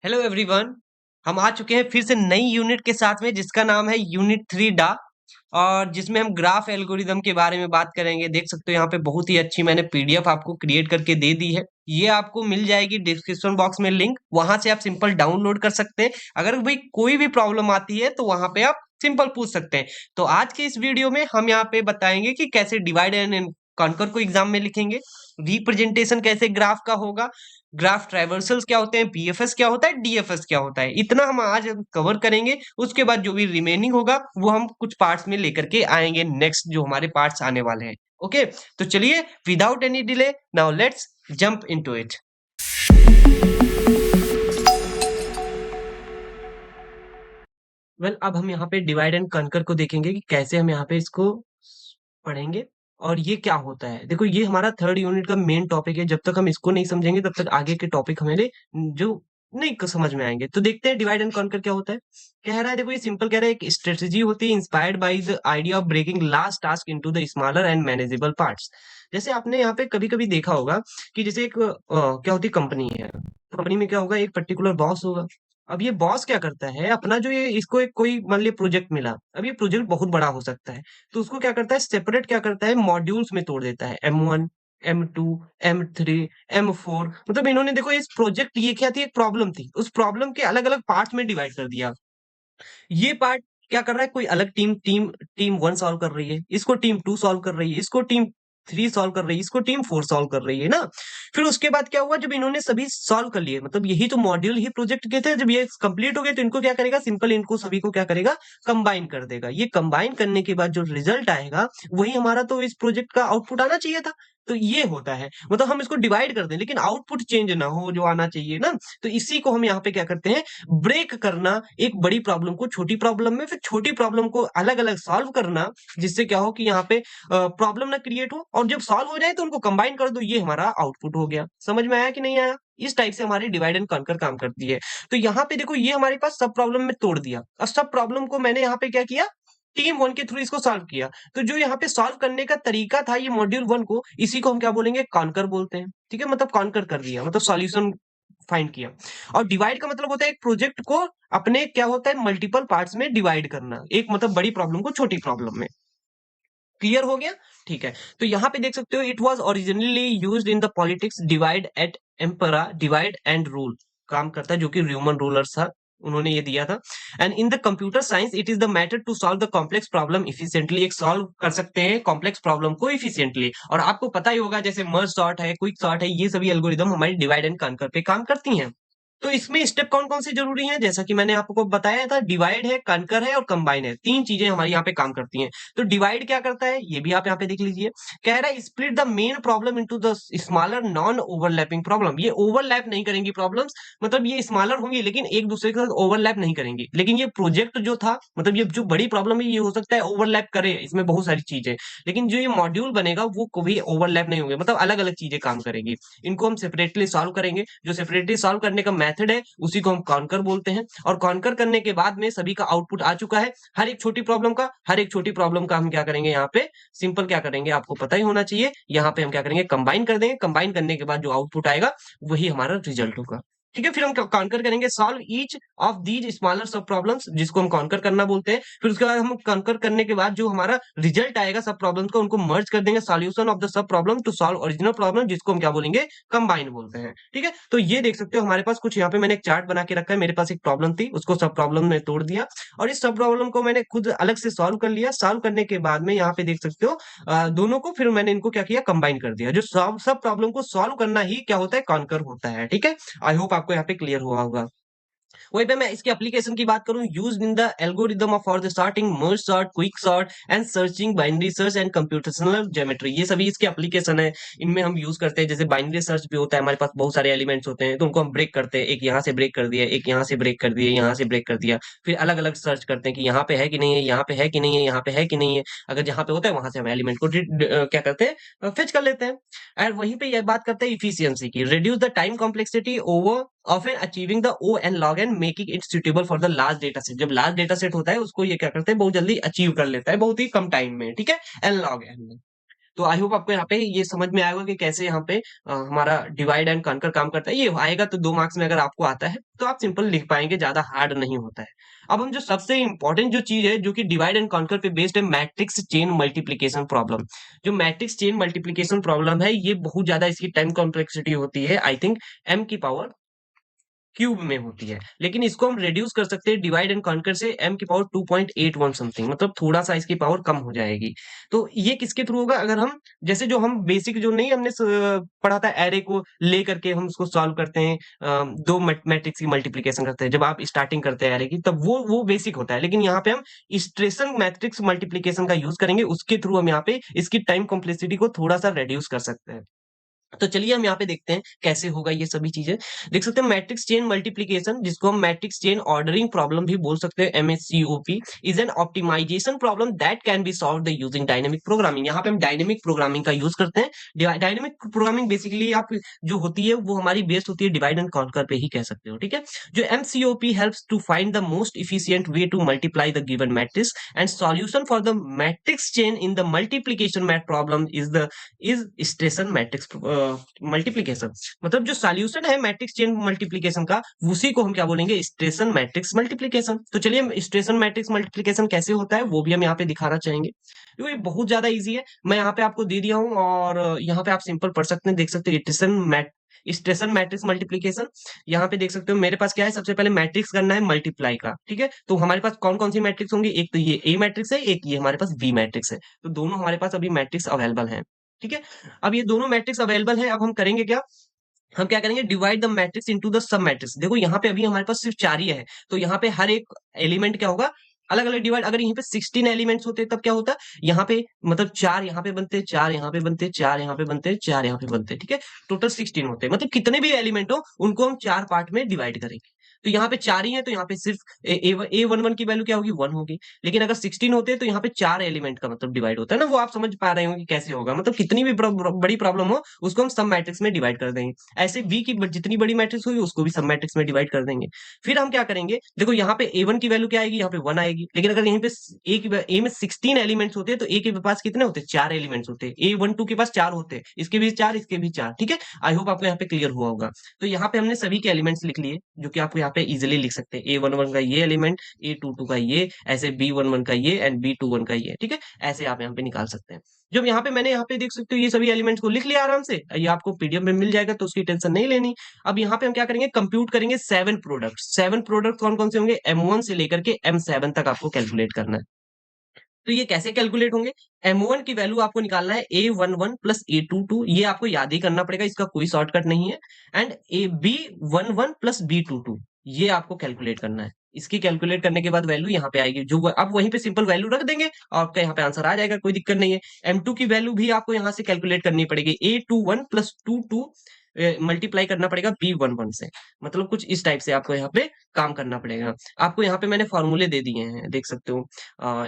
Hello everyone. हम आ चुके हैं फिर से नई यूनिट के साथ में जिसका नाम है यूनिट 3 डा। और जिसमें हम ग्राफ एल्गोरिदम के बारे में बात करेंगे। देख सकते हो यहाँ पे बहुत ही अच्छी मैंने पीडीएफ आपको क्रिएट करके दे दी है। ये आपको मिल जाएगी डिस्क्रिप्शन बॉक्स में लिंक, वहां से आप सिंपल डाउनलोड कर सकते हैं। अगर भाई कोई भी प्रॉब्लम आती है तो वहां पे आप सिंपल पूछ सकते हैं। तो आज के इस वीडियो में हम यहाँ पे बताएंगे कि कैसे डिवाइड एंड कॉन्कर को एग्जाम में लिखेंगे, रिप्रेजेंटेशन कैसे ग्राफ का होगा, ग्राफ ट्राइवर्सल्स क्या होते हैं, पीएफएस क्या होता है, डीएफएस क्या होता है, इतना हम आज कवर करेंगे। उसके बाद जो भी रिमेनिंग होगा वो हम कुछ पार्ट्स में लेकर के आएंगे, नेक्स्ट जो हमारे पार्ट्स आने वाले हैं। ओके, तो चलिए without any delay now let's jump into it. Well, अब हम यहाँ पे डिवाइड एंड कनकर को देखेंगे कि कैसे हम यहाँ पे इसको पढ़ेंगे और ये क्या होता है। देखो, ये हमारा थर्ड यूनिट का मेन टॉपिक है। जब तक हम इसको नहीं समझेंगे तब तक आगे के टॉपिक हमारे जो नहीं समझ में आएंगे। तो देखते हैं डिवाइड एंड कॉन्कर क्या होता है। कह रहा है, देखो ये सिंपल कह रहा है, एक स्ट्रेटजी होती है inspired by the idea of breaking large task into the smaller and manageable parts. जैसे आपने यहाँ पे कभी कभी देखा होगा कि जैसे एक क्या होती कंपनी है। कंपनी में क्या होगा, एक पर्टिकुलर बॉस होगा। अब ये बॉस क्या करता है, अपना जो ये इसको एक कोई मान लिया प्रोजेक्ट मिला। अब ये प्रोजेक्ट बहुत बड़ा हो सकता है, तो उसको क्या करता है, सेपरेट क्या करता है, मॉड्यूल्स में तोड़ देता है। M1, M2, M3, M4, मतलब इन्होंने देखो इस प्रोजेक्ट, ये क्या थी, एक प्रॉब्लम थी, उस प्रॉब्लम के अलग अलग पार्ट्स में डिवाइड कर दिया। ये पार्ट क्या कर रहा है, कोई अलग टीम टीम टीम 1 सॉल्व कर रही है, इसको टीम 2 सॉल्व कर रही है, इसको टीम 3 सॉल्व कर रही है, इसको टीम 4 सॉल्व कर रही है ना। फिर उसके बाद क्या हुआ, जब इन्होंने सभी सॉल्व कर लिए, मतलब यही तो मॉड्यूल ही प्रोजेक्ट के थे, जब ये कंप्लीट हो गए तो इनको क्या करेगा, सिंपल इनको सभी को क्या करेगा, कंबाइन कर देगा। ये कंबाइन करने के बाद जो रिजल्ट आएगा वही हमारा तो इस प्रोजेक्ट का आउटपुट आना चाहिए था। तो ये होता है, मतलब हम इसको डिवाइड कर दें लेकिन आउटपुट चेंज ना हो, जो आना चाहिए ना। तो इसी को हम यहाँ पे क्या करते हैं, ब्रेक करना। एक बड़ी प्रॉब्लम को छोटी प्रॉब्लम में, फिर छोटी प्रॉब्लम को अलग अलग सॉल्व करना, जिससे क्या हो कि यहाँ पे प्रॉब्लम ना क्रिएट हो, और जब सॉल्व हो जाए तो उनको कंबाइन कर दो, ये हमारा आउटपुट हो गया। समझ में आया कि नहीं आया? इस टाइप से हमारी डिवाइड एंड कॉन्कर काम करती है। तो यहाँ पे देखो, ये हमारे पास सब प्रॉब्लम में तोड़ दिया, और सब प्रॉब्लम को मैंने यहाँ पे क्या किया, टीम 1 के थ्रू इसको सॉल्व किया। तो जो यहाँ पे सॉल्व करने का तरीका था, ये मॉड्यूल 1 को, इसी को हम क्या बोलेंगे, कॉन्कर बोलते हैं। ठीक है, मतलब कॉन्कर कर दिया, मतलब सॉल्यूशन फाइंड किया। और डिवाइड का मतलब होता है एक प्रोजेक्ट को अपने क्या होता है, मल्टीपल पार्ट्स में डिवाइड करना, एक मतलब बड़ी प्रॉब्लम को छोटी प्रॉब्लम में। क्लियर हो गया? ठीक है। तो यहाँ पे देख सकते हो, it was originally used in the politics divide et impera divide and rule काम करता है, जो कि रोमन रूलर्स था, उन्होंने ये दिया था। And in the computer science it is the method to solve the complex problem efficiently. एक सॉल्व कर सकते हैं कॉम्प्लेक्स प्रॉब्लम को इफिशिएंटली। और आपको पता ही होगा, जैसे मर्ज सॉर्ट है, क्विक सॉर्ट है, ये सभी एल्गोरिदम हमारी डिवाइड एंड कॉन्कर पे काम करती हैं। तो इसमें स्टेप कौन कौन से जरूरी हैं, जैसा कि मैंने आपको बताया था, डिवाइड है, कॉन्कर है और कंबाइन है। तीन चीजें हमारी यहाँ पे काम करती हैं। तो डिवाइड क्या करता है, ये भी आप यहाँ पे देख लीजिए। कह रहा है split the main problem into the smaller non overlapping problem. ये ओवरलैप नहीं करेंगी प्रॉब्लम्स, मतलब ये स्मॉलर होंगी लेकिन एक दूसरे के साथ ओवरलैप नहीं करेंगी। लेकिन ये प्रोजेक्ट जो था, मतलब ये जो बड़ी प्रॉब्लम है, ये हो सकता है ओवरलैप करे, इसमें बहुत सारी चीजें। लेकिन जो ये मॉड्यूल बनेगा वो कभी ओवरलैप नहीं होंगे, मतलब अलग अलग चीजें काम करेंगी। इनको हम सेपरेटली सॉल्व करेंगे। जो सेपरेटली सॉल्व करने का मेथड है उसी को हम कॉन्कर बोलते हैं। और कॉन्कर करने के बाद में सभी का आउटपुट आ चुका है। हर एक छोटी प्रॉब्लम का, हर एक छोटी प्रॉब्लम का हम क्या करेंगे, यहाँ पे सिंपल क्या करेंगे, आपको पता ही होना चाहिए। यहाँ पे हम क्या करेंगे, कंबाइन कर देंगे। कंबाइन करने के बाद जो आउटपुट आएगा वही हमारा रिजल्ट होगा। ठीक है, फिर हम कॉन्कर करेंगे, solve each of these smaller सब प्रॉब्लम्स, जिसको हम कॉन्कर करना बोलते हैं। फिर उसके बाद हम कॉन्कर करने के बाद जो हमारा रिजल्ट आएगा सब प्रॉब्लम्स का, उनको मर्ज कर देंगे, solution of the sub problem to solve original problem, जिसको हम क्या बोलेंगे, कंबाइन बोलते हैं। ठीक है, तो ये देख सकते हो हमारे पास कुछ यहाँ पे मैंने एक चार्ट बना के रखा है। मेरे पास एक प्रॉब्लम थी, उसको सब प्रॉब्लम में तोड़ दिया, और इस सब प्रॉब्लम को मैंने खुद अलग से सॉल्व कर लिया। सॉल्व करने के बाद में यहाँ पे देख सकते हो दोनों को फिर मैंने इनको क्या किया, कंबाइन कर दिया। जो सब प्रॉब्लम को सॉल्व करना ही क्या होता है, कॉन्कर होता है। ठीक है, आई होप आपको यहाँ पे क्लियर हुआ होगा। वहीं पे मैं इसके एप्लीकेशन की बात करूं, used in the algorithm for the sorting, merge sort, quick sort and searching, binary search and computational geometry, ये सभी इसके एप्लीकेशन है। इनमें हम यूज करते हैं। जैसे बाइनरी सर्च भी होता है, हमारे पास बहुत सारे एलिमेंट्स होते हैं, तो उनको हम ब्रेक करते हैं। एक यहाँ से ब्रेक कर दिया, एक यहाँ से ब्रेक कर दिया, यहाँ से ब्रेक कर दिया। फिर अलग अलग सर्च करते हैं कि यहाँ पे है कि नहीं है, यहाँ पे है कि नहीं है, यहाँ पे है कि नहीं है। अगर जहाँ पे होता है वहां से हम एलिमेंट को क्या करते हैं, फेच कर लेते हैं। और वहीं पे यह बात करते हैं इफिशियंसी की, reduce the time complexity over often achieving the O and log n, making it suitable for the large data set। जब लार्ज डेटा सेट होता है उसको ये क्या करते हैं, बहुत जल्दी अचीव कर लेता है, बहुत ही कम टाइम में। ठीक है, n log n में। तो आई होप आपको यहाँ पे ये समझ में आएगा कि कैसे यहाँ पे हमारा डिवाइड एंड कॉन्कर काम करता है। ये आएगा तो 2 मार्क्स में अगर आपको आता है तो आप सिंपल लिख पाएंगे, ज्यादा हार्ड नहीं होता है। अब हम जो सबसे इंपॉर्टेंट जो चीज है जो कि डिवाइड एंड कॉन्कर पे बेस्ड है, मैट्रिक्स चेन मल्टीप्लीकेशन प्रॉब्लम। जो मैट्रिक्स चेन मल्टीप्लीकेशन प्रॉब्लम है ये बहुत ज्यादा इसकी टाइम कॉम्प्लेक्सिटी होती है, आई थिंक m की पावर क्यूब में होती है, लेकिन इसको हम रिड्यूस कर सकते हैं डिवाइड एंड कॉन्कर से m की पावर 2.81 समथिंग, मतलब थोड़ा सा इसकी पावर कम हो जाएगी। तो ये किसके थ्रू होगा, अगर हम जैसे जो हम बेसिक जो नहीं हमने पढ़ा था एरे को लेकर के हम उसको सॉल्व करते हैं, दो मैट्रिक्स की मल्टीप्लीकेशन करते हैं जब आप स्टार्टिंग करते हैं एरे की, तब वो बेसिक होता है। लेकिन यहाँ पे हम स्ट्रेशन मैट्रिक्स मल्टीप्लीकेशन का यूज करेंगे, उसके थ्रू हम यहाँ पे इसकी टाइम कॉम्प्लेक्सिटी को थोड़ा सा रिड्यूस कर सकते हैं। तो चलिए हम यहाँ पे देखते हैं कैसे होगा ये सभी चीजें। देख सकते हैं मैट्रिक्स चेन मल्टीप्लिकेशन, जिसको हम मैट्रिक्स चेन ऑर्डरिंग प्रॉब्लम भी बोल सकते हैं, MSCOP, is an optimization problem that can be solved using dynamic programming. यहाँ पे हम डायनेमिक प्रोग्रामिंग का यूज करते हैं। डायनेमिक प्रोग्रामिंग बेसिकली आप जो होती है वो हमारी बेस्ड होती है डिवाइड एंड कॉन्कर पे ही कह सकते हो, ठीक है। जो MCOP helps to find the most efficient way to multiply the given matrix and solution for the matrix chain in the multiplication math problem is station matrix multiplication. मतलब जो solution है मैट्रिक्स चेन मल्टीप्लीकेशन का, उसी को हम क्या बोलेंगे, station matrix multiplication. तो चलिए हम स्टेशन मैट्रिक्स मल्टीप्लीकेशन कैसे होता है वो भी हम यहाँ पे दिखाना चाहेंगे। तो ये बहुत ज्यादा इजी है, मैं यहाँ पे आपको दे दिया हूँ और यहाँ पे आप सिंपल पढ़ सकते हैं। देख सकते हैं स्टेशन मैट्रिक्स मल्टीप्लीकेशन। यहाँ पे देख सकते हो मेरे पास क्या है, सबसे पहले मैट्रिक्स करना है मल्टीप्लाई का, ठीक है। तो हमारे पास कौन कौन सी मैट्रिक्स होंगी, एक तो ये ए मैट्रिक्स है, एक ये हमारे पास बी मैट्रिक्स है। तो दोनों हमारे पास अभी मैट्रिक्स अवेलेबल है, ठीक है। अब ये दोनों मैट्रिक्स अवेलेबल है, अब हम करेंगे क्या, हम क्या करेंगे, divide the matrix into the sub matrix. देखो यहाँ पे अभी हमारे पास सिर्फ 4 ही है, तो यहाँ पे हर एक एलिमेंट क्या होगा, अलग अलग डिवाइड। अगर यहाँ पे 16 एलिमेंट्स होते तब क्या होता, यहाँ पे मतलब 4 यहाँ पे बनते, 4 यहाँ पे बनते, 4 यहाँ पे बनते, 4 यहाँ पे बनते, ठीक है। टोटल 16 होते हैं, मतलब कितने भी एलिमेंट हो उनको हम 4 पार्ट में डिवाइड करेंगे। तो यहाँ पे 4 ही है, तो यहाँ पे सिर्फ ए वन वन की वैल्यू क्या होगी, 1 होगी। लेकिन अगर 16 होते हैं तो यहाँ पे 4 एलिमेंट का मतलब डिवाइड होता है ना, वो आप समझ पा रहे हो कि कैसे होगा। मतलब कितनी भी बड़ी प्रॉब्लम हो उसको हम सब मैट्रिक्स में डिवाइड कर देंगे। ऐसे बी की जितनी बड़ी मैट्रिक्स होगी उसको भी सब मैट्रिक्स में डिवाइड कर देंगे। फिर हम क्या करेंगे, देखो यहाँ पे ए वन की वैल्यू क्या आएगी, यहाँ पे 1 आएगी। लेकिन अगर यहाँ पे ए में 16 एलिमेंट्स होते हैं तो ए के पास कितने होते हैं, 4 एलिमेंट्स होते हैं। ए वन टू के पास 4 होते हैं, इसके भी 4, इसके भी 4, ठीक है। आई होप आपको यहाँ पे क्लियर हुआ होगा। तो यहाँ पे हमने सभी के एलिमेंट्स लिख लिए जो कि आपको यहाँ पे इजिली लिख सकते हैं। ए वन वन का ये एलिमेंट, ए टू टू का ये, ऐसे बी वन वन का ये एंड बी टू वन का ये, ठीक है। ऐसे आप यहाँ पे निकाल सकते हैं। जब यहाँ पे मैंने यहाँ पे देख सकते हो ये सभी एलिमेंट्स को लिख लिया आराम से, ये आपको पीडीएफ में मिल जाएगा तो उसकी टेंशन नहीं लेनी। अब यहाँ पे हम क्या करेंगे, कंप्यूट करेंगे 7 प्रोडक्ट। 7 प्रोडक्ट कौन कौन से होंगे, M1 से लेकर के M7 तक आपको कैलकुलेट करना है। तो ये कैसे कैलकुलेट होंगे, M1 की वैल्यू आपको निकालना है A11 प्लस A22, ये आपको याद ही करना पड़ेगा, इसका कोई शॉर्टकट नहीं है। And A B11 plus B22, ये आपको कैलकुलेट करना है। इसकी कैलकुलेट करने के बाद वैल्यू यहाँ पे आएगी, जो आप वहीं पे सिंपल वैल्यू रख देंगे और आपका यहाँ पे आंसर आ जाएगा, कोई दिक्कत नहीं है। M2 की वैल्यू भी आपको यहाँ से कैलकुलेट करनी पड़ेगी, A21 प्लस 22 मल्टीप्लाई करना पड़ेगा B11 से। मतलब कुछ इस टाइप से आपको यहाँ पे काम करना पड़ेगा। आपको यहाँ पे मैंने फॉर्मूले दे दिए हैं, देख सकते हो।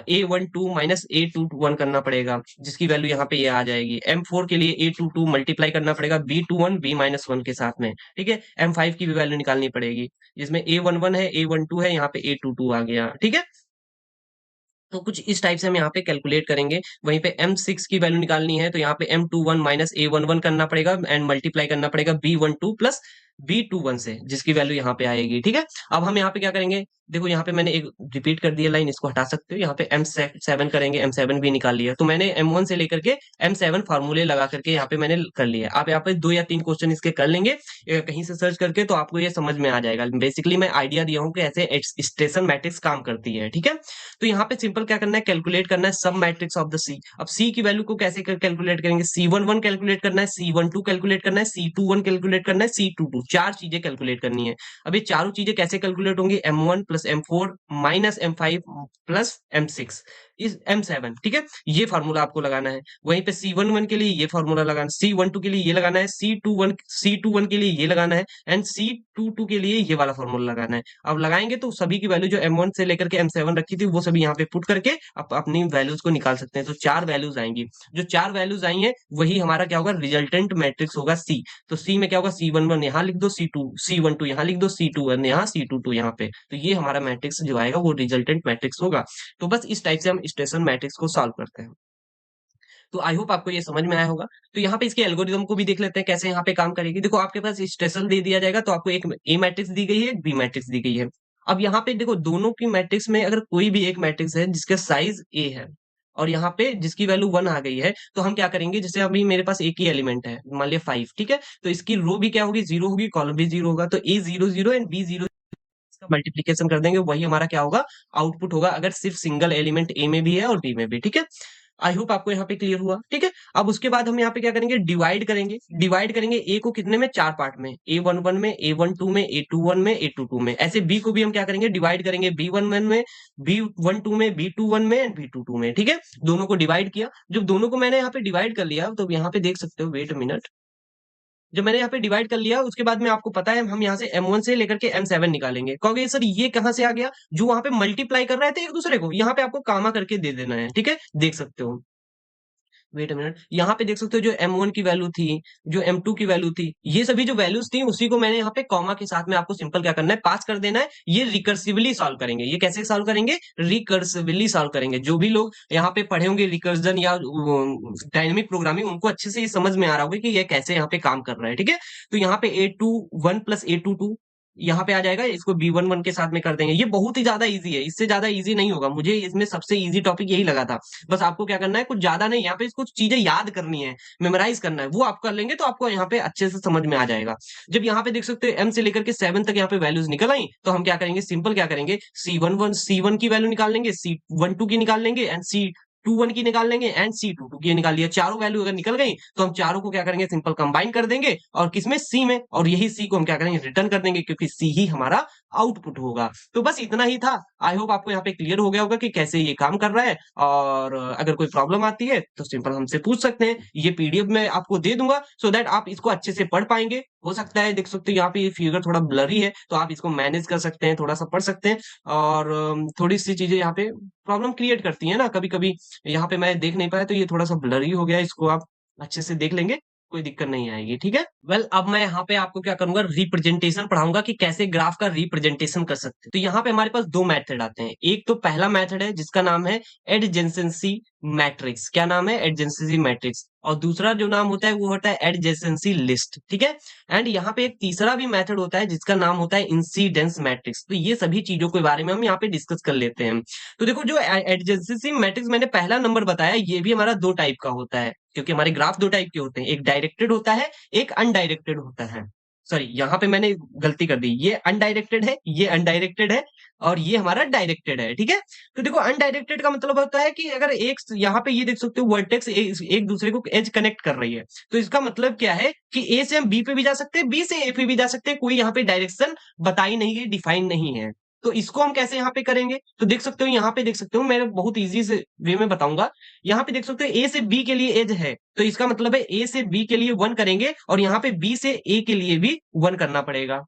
A12 माइनस A21 करना पड़ेगा, जिसकी वैल्यू यहाँ पे ये आ जाएगी। M4 के लिए A22 मल्टीप्लाई करना पड़ेगा B21 B-1 के साथ में, ठीक है। M5 की भी वैल्यू निकालनी पड़ेगी, जिसमें A11 है, A12 है, यहाँ पे A22 आ गया, ठीक है। तो कुछ इस टाइप से हम यहाँ पे कैलकुलेट करेंगे। वहीं पे M6 की वैल्यू निकालनी है तो यहाँ पे M21 माइनस A11 करना पड़ेगा एंड मल्टीप्लाई करना पड़ेगा B12 प्लस B21 से, जिसकी वैल्यू यहाँ पे आएगी, ठीक है। अब हम यहाँ पे क्या करेंगे, देखो यहाँ पे मैंने एक रिपीट कर दिया लाइन, इसको हटा सकते हो। यहाँ पे M7 करेंगे, M7 भी निकाल लिया। तो मैंने M1 से लेकर के M7 फार्मूले लगा करके यहाँ पे मैंने कर लिया। आप यहाँ पे 2 या 3 क्वेश्चन इसके कर लेंगे कहीं से सर्च करके, तो आपको ये समझ में आ जाएगा। बेसिकली मैं आइडिया दिया हूँ कि ऐसे स्टेशन मैट्रिक्स काम करती है, ठीक है। तो यहाँ पे सिंपल क्या करना है, कैलकुलेट करना है सब मैट्रिक्स ऑफ द सी। अब सी की वैल्यू को कैसे कैलकुलेट करेंगे, C11 कैलकुलेट करना है, C12 कैलकुलेट करना है, C21 कैलकुलेट करना है, C22, 4 चीजें कैलकुलेट करनी है। अब ये चारों चीजें कैसे कैलकुलेट होंगी, M1 plus M4 minus M5 plus M6 इस M7, ठीक है। ये फार्मूला आपको लगाना है। वहीं पे C11 के लिए ये फार्मूला लगाना, C12 के लिए ये लगाना है, C21 के लिए ये लगाना है एंड C22 के लिए ये वाला फार्मूला लगाना है। अब लगाएंगे तो सभी की वैल्यू जो M1 से लेकर के M7 रखी थी वो सभी यहाँ पे पुट करके आप अपनी वैल्यूज को निकाल सकते हैं। तो 4 वैल्यूज आएंगी, जो 4 वैल्यूज आई हैं वही हमारा क्या होगा, रिजल्टेंट मैट्रिक्स होगा C। तो C में क्या होगा, C11 यहाँ लिख दो, C12 यहाँ लिख दो, C21 यहाँ, C22 यहाँ पे। तो ये हमारा मैट्रिक्स जो आएगा वो रिजल्टेंट मैट्रिक्स होगा। तो बस इस टाइप से हम स्टेशन मैट्रिक्स को सॉल्व करते हैं। तो आई होप आपको ये समझ में आया होगा। तो यहाँ पे इसके एल्गोरिदम को भी देख लेते हैं कैसे यहाँ पे काम करेगी। देखो आपके पास स्टेशन दे दिया जाएगा, तो आपको एक ए मैट्रिक्स दी गई है, एक बी मैट्रिक्स दी गई है। अब यहाँ पे देखो दोनों की मैट्रिक्स में अगर कोई भी एक मैट्रिक्स है जिसका साइज ए है और यहाँ पे जिसकी वैल्यू 1 आ गई है, तो हम क्या करेंगे, जैसे अभी मेरे पास एक ही एलिमेंट है, मान लिया 5, ठीक है, तो इसकी रो भी क्या होगी, 0 होगी, कॉलम भी 0 होगा, तो ए 0 0 एंड बी 0 इसका मल्टीप्लीकेशन कर देंगे, वही हमारा क्या होगा, आउटपुट होगा, अगर सिर्फ सिंगल एलिमेंट ए में भी है और बी में भी, ठीक है। आई होप आपको यहाँ पे क्लियर हुआ, ठीक है। अब उसके बाद हम यहाँ पे क्या करेंगे, डिवाइड करेंगे ए को कितने में, 4 पार्ट में, A11 में, A12 में, A21 में, A22 में। ऐसे बी को भी हम क्या करेंगे, डिवाइड करेंगे B11 में, B12 में, B21 में एंड B22 में, ठीक है। दोनों को डिवाइड किया, जब दोनों को मैंने यहाँ पे डिवाइड कर लिया, तो यहाँ पे देख सकते हो, वेट मिनट, जब मैंने यहाँ पे डिवाइड कर लिया, उसके बाद में आपको पता है हम यहाँ से M1 से लेकर के M7 निकालेंगे। कहोगे सर ये कहाँ से आ गया, जो वहां पे मल्टीप्लाई कर रहे थे एक दूसरे को, यहाँ पे आपको कामा करके दे देना है, ठीक है, देख सकते हो। वेट अ मिनट, यहाँ पे देख सकते हो जो M1 की वैल्यू थी, जो M2 की वैल्यू थी, ये सभी जो वैल्यूज थी उसी को मैंने यहाँ पे कॉमा के साथ में आपको सिंपल क्या करना है, पास कर देना है। ये रिकर्सिवली सॉल्व करेंगे। ये कैसे सॉल्व करेंगे, रिकर्सिवली सॉल्व करेंगे। जो भी लोग यहाँ पे पढ़े होंगे रिकर्जन या डायनेमिक प्रोग्रामिंग, उनको अच्छे से ये समझ में आ रहा होगा कि ये कैसे यहाँ पे काम कर रहा है, ठीक है। तो यहाँ पे A21 प्लस A22 यहाँ पे आ जाएगा, इसको B11 के साथ में कर देंगे। ये बहुत ही ज्यादा इजी है, इससे ज्यादा इजी नहीं होगा। मुझे इसमें सबसे इजी टॉपिक यही लगा था। बस आपको क्या करना है, कुछ ज्यादा नहीं, यहाँ पे कुछ चीजें याद करनी है, मेमोराइज करना है, वो आप कर लेंगे तो आपको यहाँ पे अच्छे से समझ में आ जाएगा। जब यहाँ पे देख सकते हो M से लेकर के 7 तक यहाँ पे वैल्यूज निकल आई, तो हम क्या करेंगे, सिंपल क्या करेंगे, C1 की वैल्यू निकाल लेंगे, C12 की निकाल लेंगे एंड C21 की निकाल लेंगे एंड C22 की निकाल लिया। चारों वैल्यू अगर निकल गई तो हम चारों को क्या करेंगे, सिंपल कंबाइन कर देंगे और किसमें, C में, और यही C को हम क्या करेंगे, रिटर्न कर देंगे, क्योंकि C ही हमारा आउटपुट होगा। तो बस इतना ही था। आई होप आपको यहाँ पे क्लियर हो गया होगा कि कैसे ये काम कर रहा है। और अगर कोई प्रॉब्लम आती है तो सिंपल हमसे पूछ सकते हैं। ये पीडीएफ में आपको दे दूंगा, सो दैट आप इसको अच्छे से पढ़ पाएंगे। हो सकता है, देख सकते हो यहाँ पे ये फिगर थोड़ा ब्लरी है, तो आप इसको मैनेज कर सकते हैं, थोड़ा सा पढ़ सकते हैं। और थोड़ी सी चीजें यहाँ पे प्रॉब्लम क्रिएट करती है ना कभी कभी। यहाँ पे मैं देख नहीं पाया, तो ये थोड़ा सा ब्लरी हो गया, इसको आप अच्छे से देख लेंगे, कोई दिक्कत नहीं आएगी, ठीक है। वेल, अब मैं यहाँ पे आपको क्या करूंगा, रिप्रेजेंटेशन पढ़ाऊंगा कि कैसे ग्राफ का रिप्रेजेंटेशन कर सकते हैं। तो यहाँ पे हमारे पास दो मेथड आते हैं। एक तो पहला मेथड है जिसका नाम है एडजेंसेंसी मैट्रिक्स। क्या नाम है, एडजेंसेंसी मैट्रिक्स। और दूसरा जो नाम होता है वो होता है एडजेंसेंसी लिस्ट, ठीक है। एंड यहाँ पे एक तीसरा भी मेथड होता है जिसका नाम होता है इंसिडेंस मैट्रिक्स। तो ये सभी चीजों के बारे में हम यहाँ पे डिस्कस कर लेते हैं। तो देखो, जो एडजेंसेंसी मैट्रिक्स मैंने पहला नंबर बताया, ये भी हमारा दो टाइप का होता है, क्योंकि हमारे ग्राफ दो टाइप के होते हैं, एक डायरेक्टेड होता है, एक अनडायरेक्टेड होता है। सॉरी, यहाँ पे मैंने गलती कर दी, ये अनडायरेक्टेड है, ये अनडायरेक्टेड है, और ये हमारा डायरेक्टेड है, ठीक है। तो देखो, अनडायरेक्टेड का मतलब होता है कि अगर एक, यहाँ पे ये देख सकते हो वर्टेक्स एक दूसरे को एज कनेक्ट कर रही है, तो इसका मतलब क्या है कि ए से हम बी पे भी जा सकते हैं, बी से ए पे भी जा सकते हैं, कोई यहाँ पे डायरेक्शन बताई नहीं है, डिफाइन नहीं है। तो इसको हम कैसे यहाँ पे करेंगे, तो देख सकते हो, यहाँ पे देख सकते हो, मैं बहुत इजी से वे में बताऊंगा। यहाँ पे देख सकते हो ए से बी के लिए एज है, तो इसका मतलब है ए से बी के लिए 1 करेंगे, और यहाँ पे बी से ए के लिए भी 1 करना पड़ेगा।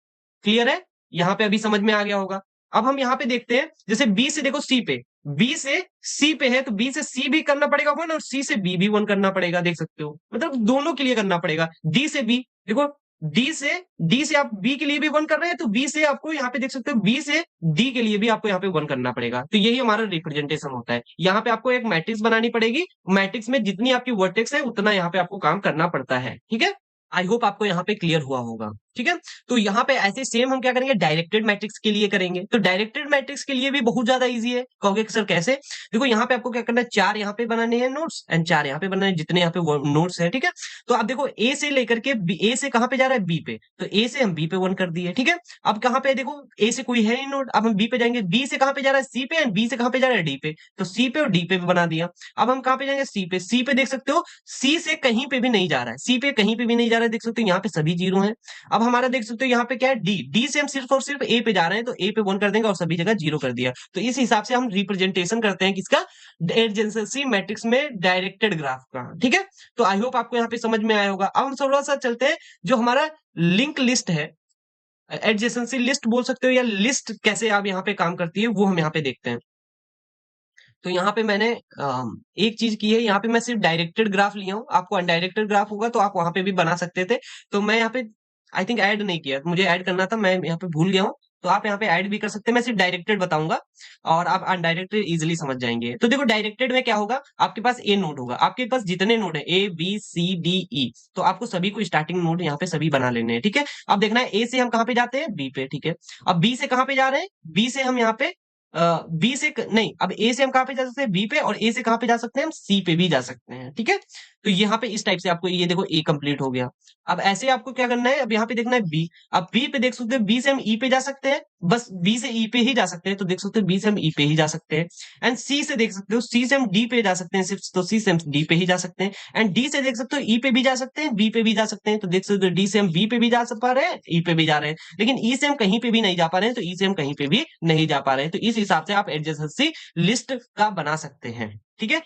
क्लियर है, यहाँ पे अभी समझ में आ गया होगा। अब हम यहाँ पे देखते हैं, जैसे बी से देखो सी पे, बी से सी पे है, तो बी से सी भी करना पड़ेगा 1 और सी से बी भी 1 करना पड़ेगा, देख सकते हो, मतलब दोनों के लिए करना पड़ेगा। डी से बी, देखो, डी से आप बी के लिए भी 1 कर रहे हैं, तो बी से आपको यहाँ पे देख सकते हो, बी से डी के लिए भी आपको यहाँ पे 1 करना पड़ेगा। तो यही हमारा रिप्रेजेंटेशन होता है। यहाँ पे आपको एक मैट्रिक्स बनानी पड़ेगी, मैट्रिक्स में जितनी आपकी वर्टेक्स है उतना यहाँ पे आपको काम करना पड़ता है, ठीक है। आई होप आपको यहाँ पे क्लियर हुआ होगा, ठीक है। तो यहाँ पे ऐसे सेम हम क्या करेंगे, डायरेक्टेड मैट्रिक्स के लिए करेंगे। तो डायरेक्टेड मैट्रिक्स के लिए भी बहुत ज्यादा इजी है। कहोगे कि सर कैसे, देखो यहाँ पे आपको क्या करना है, 4 यहाँ पे बनाने हैं नोट्स एंड 4 यहाँ पे बनाने हैं, जितने यहाँ पे नोट्स है, ठीक है। तो आप देखो, ए से लेकर के ए से कहाँ पे जा रहा है, बी पे, तो ए से हम बी पे 1 कर दिए, ठीक है। अब कहाँ पे देखो, ए से कोई है नहीं नोट, अब हम बी पे जाएंगे, बी से कहाँ पे जा रहा है, सी पे, एंड बी से कहाँ पे जा रहा है, डी पे, तो सी पे और डी पे भी बना दिया। अब हम कहाँ पे जाएंगे, सी पे, सी पे देख सकते हो, सी से कहीं पे भी नहीं जा रहा है, सी पे कहीं पे भी नहीं जा रहा है, देख सकते हो यहाँ पे सभी 0 है। अब हमारा देख सकते हो यहाँ पे क्या है, डी से हम सिर्फ और सिर्फ ए पे जा रहे हैं, तो ए पे 1 कर देंगे और सभी जगह 0 कर दिया। तो इस हिसाब से हम रिप्रेजेंटेशन करते हैं किसका, एडजेंसी मैट्रिक्स में डायरेक्टेड ग्राफ का, ठीक है। तो आई होप आपको यहाँ पे समझ में आया होगा। अब हम थोड़ा सा चलते हैं, जो हमारा लिंक लिस्ट है, एडजेसेंसी लिस्ट बोल सकते हो, या लिस्ट कैसे आप यहाँ पे काम करती है, वो हम यहाँ पे देखते हैं। तो यहाँ पे मैंने एक चीज की है, यहाँ पे मैं सिर्फ डायरेक्टेड ग्राफ लिया हूँ। आपको अनडायरेक्टेड ग्राफ होगा तो आप वहां पे भी बना सकते थे, तो मैं यहाँ पे आई थिंक ऐड नहीं किया, मुझे ऐड करना था, मैं यहाँ पे भूल गया हूँ। तो आप यहाँ पे ऐड भी कर सकते हैं। मैं सिर्फ डायरेक्टेड बताऊंगा और आप अनडायरेक्टेड इजिली समझ जाएंगे। तो देखो डायरेक्टेड में क्या होगा, आपके पास ए नोड होगा, आपके पास जितने नोड है A B C D E, तो आपको सभी को स्टार्टिंग नोड यहाँ पे सभी बना लेने हैं, ठीक है। अब देखना है ए से हम कहाँ पे जाते हैं, बी पे, ठीक है। अब बी से कहाँ पे जा रहे हैं, बी से हम यहाँ पे बी से नहीं, अब ए से हम कहाँ पे जा सकते हैं, बी पे, और ए से कहाँ पे जा सकते हैं, हम सी पे भी जा सकते हैं, ठीक है। तो यहाँ पे इस टाइप से आपको ये देखो ए कंप्लीट हो गया। अब ऐसे आपको क्या करना है, अब यहाँ पे देखना है बी। अब बी पे देख सकते हैं, बी से हम ई पे जा सकते हैं, बस बी से ई पे ही जा सकते हैं, तो देख सकते हो बी से हम ई पे ही जा सकते हैं। एंड सी से देख सकते हो, सी से हम डी पे जा सकते हैं सिर्फ, तो सी से हम डी पे ही जा सकते हैं। एंड डी से देख सकते हो ई पे भी जा सकते हैं, बी पे भी जा सकते हैं, तो देख सकते हो डी से हम बी पे भी जा पा रहे हैं, ई पे भी जा रहे हैं। लेकिन ई से हम कहीं पे भी नहीं जा पा रहे हैं, तो ई से हम कहीं पे भी नहीं जा पा रहे हैं। तो इस हिसाब से आप एडजेसेंसी लिस्ट का बना सकते हैं, ठीक है।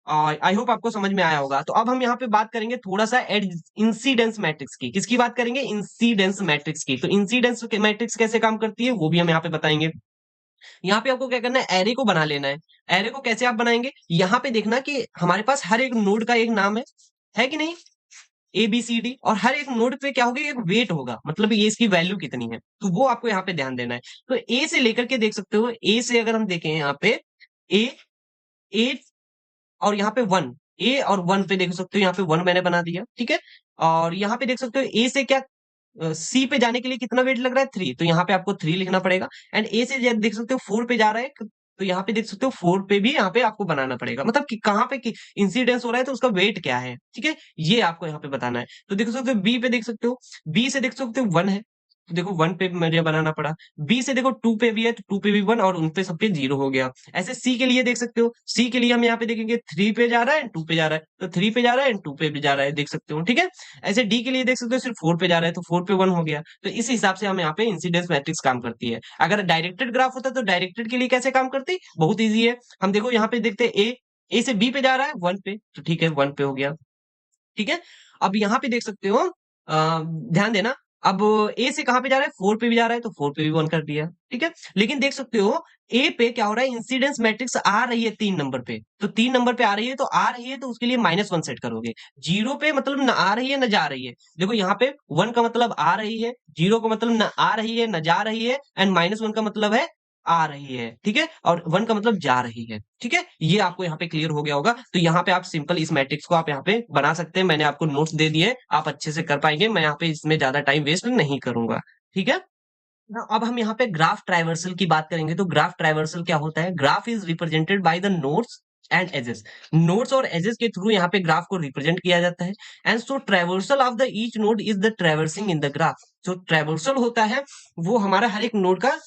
आई होप आपको समझ में आया होगा। तो अब हम यहाँ पे बात करेंगे थोड़ा सा इंसिडेंस मैट्रिक्स की। किसकी बात करेंगे, इंसिडेंस मैट्रिक्स की। तो इंसिडेंस मैट्रिक्स कैसे काम करती है वो भी हम यहाँ पे बताएंगे। यहाँ पे आपको क्या करना है, एरे को बना लेना है। एरे को कैसे आप बनाएंगे, यहाँ पे देखना कि हमारे पास हर एक नोड का एक नाम है कि नहीं, ए बी सी डी, और हर एक नोड पे क्या होगा, एक वेट होगा, मतलब ये इसकी वैल्यू कितनी है, तो वो आपको यहाँ पे ध्यान देना है। तो ए से लेकर के देख सकते हो, ए से अगर हम देखें यहाँ पे ए, ए और यहाँ पे वन, ए और वन पे देख सकते हो, यहाँ पे वन मैंने बना दिया, ठीक है। और यहाँ पे देख सकते हो ए से क्या, सी पे जाने के लिए कितना वेट लग रहा है, थ्री, तो यहाँ पे आपको थ्री लिखना पड़ेगा। एंड ए से देख सकते हो फोर पे जा रहा है, तो यहाँ पे देख सकते हो फोर पे भी यहाँ पे आपको बनाना पड़ेगा, मतलब कि कहाँ पे इंसिडेंस हो रहा है, तो उसका वेट क्या है, ठीक है, ये आपको यहाँ पे बताना है। तो देख सकते हो बी पे देख सकते हो, बी से देख सकते हो वन है, तो देखो वन पे मुझे बनाना पड़ा। बी से देखो टू पे भी है, तो टू पे भी वन, और उन पे सब पे जीरो हो गया। ऐसे सी के लिए देख सकते हो, सी के लिए हम यहाँ पे देखेंगे थ्री पे जा रहा है, टू पे जा रहा है, तो थ्री पे जा रहा है, टू पे भी जा रहा है, देख सकते हो, ठीक है। ऐसे डी के लिए देख सकते हो, सिर्फ फोर पे जा रहा है, तो फोर पे वन हो गया। तो इस हिसाब से हम यहाँ पे इंसिडेंस मैट्रिक्स काम करती है। अगर डायरेक्टेड ग्राफ होता तो डायरेक्टेड के लिए कैसे काम करती, बहुत ईजी है। हम देखो यहाँ पे देखते हैं ए से बी पे जा रहा है वन पे, तो ठीक है वन पे हो गया, ठीक है। अब यहाँ पे देख सकते हो, ध्यान देना, अब ए से कहां पे जा रहा है, फोर पे भी जा रहा है, तो फोर पे भी वन कर दिया, ठीक है। लेकिन देख सकते हो ए पे क्या हो रहा है, इंसिडेंस मैट्रिक्स आ रही है तीन नंबर पे, तो तीन नंबर पे आ रही है, तो आ रही है तो उसके लिए माइनस वन सेट करोगे। जीरो पे मतलब न आ रही है न जा रही है, देखो यहाँ पे वन का मतलब आ रही है, जीरो का मतलब न आ रही है न जा रही है, एंड माइनस वन का मतलब है आ रही है, ठीक है, और वन का मतलब जा रही है, ठीक है। ये आपको यहाँ पे क्लियर हो गया होगा। तो यहाँ पे आप सिंपल इस मैट्रिक्स को आप यहाँ पे बना सकते हैं। मैंने आपको नोट्स दे दिए, आप अच्छे से कर पाएंगे, मैं यहाँ पे इसमें ज्यादा टाइम वेस्ट नहीं करूंगा, ठीक है। अब हम यहाँ पे ग्राफ ट्राइवर्सल की बात करेंगे। तो ग्राफ ट्राइवर्सल क्या होता है, graph is represented by the nodes and edges. Nodes और एजेस के थ्रू यहाँ पे ग्राफ को रिप्रेजेंट किया जाता है। And so traversal of the each node is the traversing in the graph. जो ट्राइवर्सल होता है वो हमारा हर एक नोड का,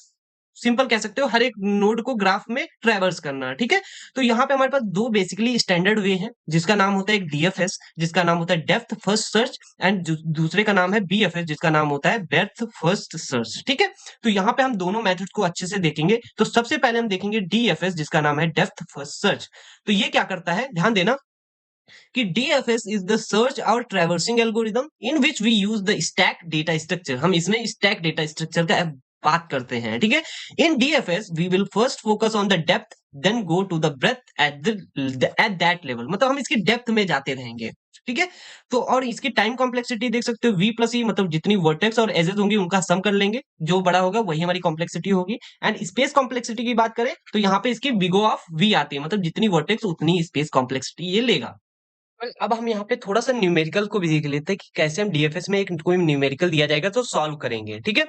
सिंपल कह सकते हो, हर एक नोड को ग्राफ में ट्रैवर्स करना, ठीक है। तो यहाँ पे हमारे पास दो बेसिकली स्टैंडर्ड वे हैं, जिसका नाम होता है एक डीएफएस, जिसका नाम होता है डेप्थ फर्स्ट सर्च, एंड दूसरे का नाम है बीएफएस, जिसका नाम होता है ब्रेड्थ फर्स्ट सर्च, ठीक है। तो यहाँ पे हम दोनों मेथड को अच्छे से देखेंगे। तो सबसे पहले हम देखेंगे डीएफएस, जिसका नाम है डेप्थ फर्स्ट सर्च। तो ये क्या करता है, ध्यान देना कि DFS is the search और traversing algorithm in which we use the stack data structure। हम इसमें stack data structure का बात करते हैं, ठीक है। इन DFS we will first focus on the depth then go to the breadth at that level। मतलब हम इसकी डेप्थ में जाते रहेंगे, ठीक है। तो और इसकी टाइम कॉम्प्लेक्सिटी देख सकते हो V प्लस ई, मतलब जितनी वर्टेक्स और एजेस होंगी उनका सम कर लेंगे, जो बड़ा होगा वही हमारी कॉम्प्लेक्सिटी होगी। एंड स्पेस कॉम्प्लेक्सिटी की बात करें तो यहाँ पे इसकी बिगो ऑफ V आती है, मतलब जितनी वर्टेक्स उतनी स्पेस कॉम्प्लेक्सिटी ये लेगा। अब हम यहाँ पे थोड़ा सा न्यूमेरिकल को भी देख लेते हैं कि कैसे हम डीएफएस में एक कोई न्यूमेरिकल दिया जाएगा तो सॉल्व करेंगे, ठीक है।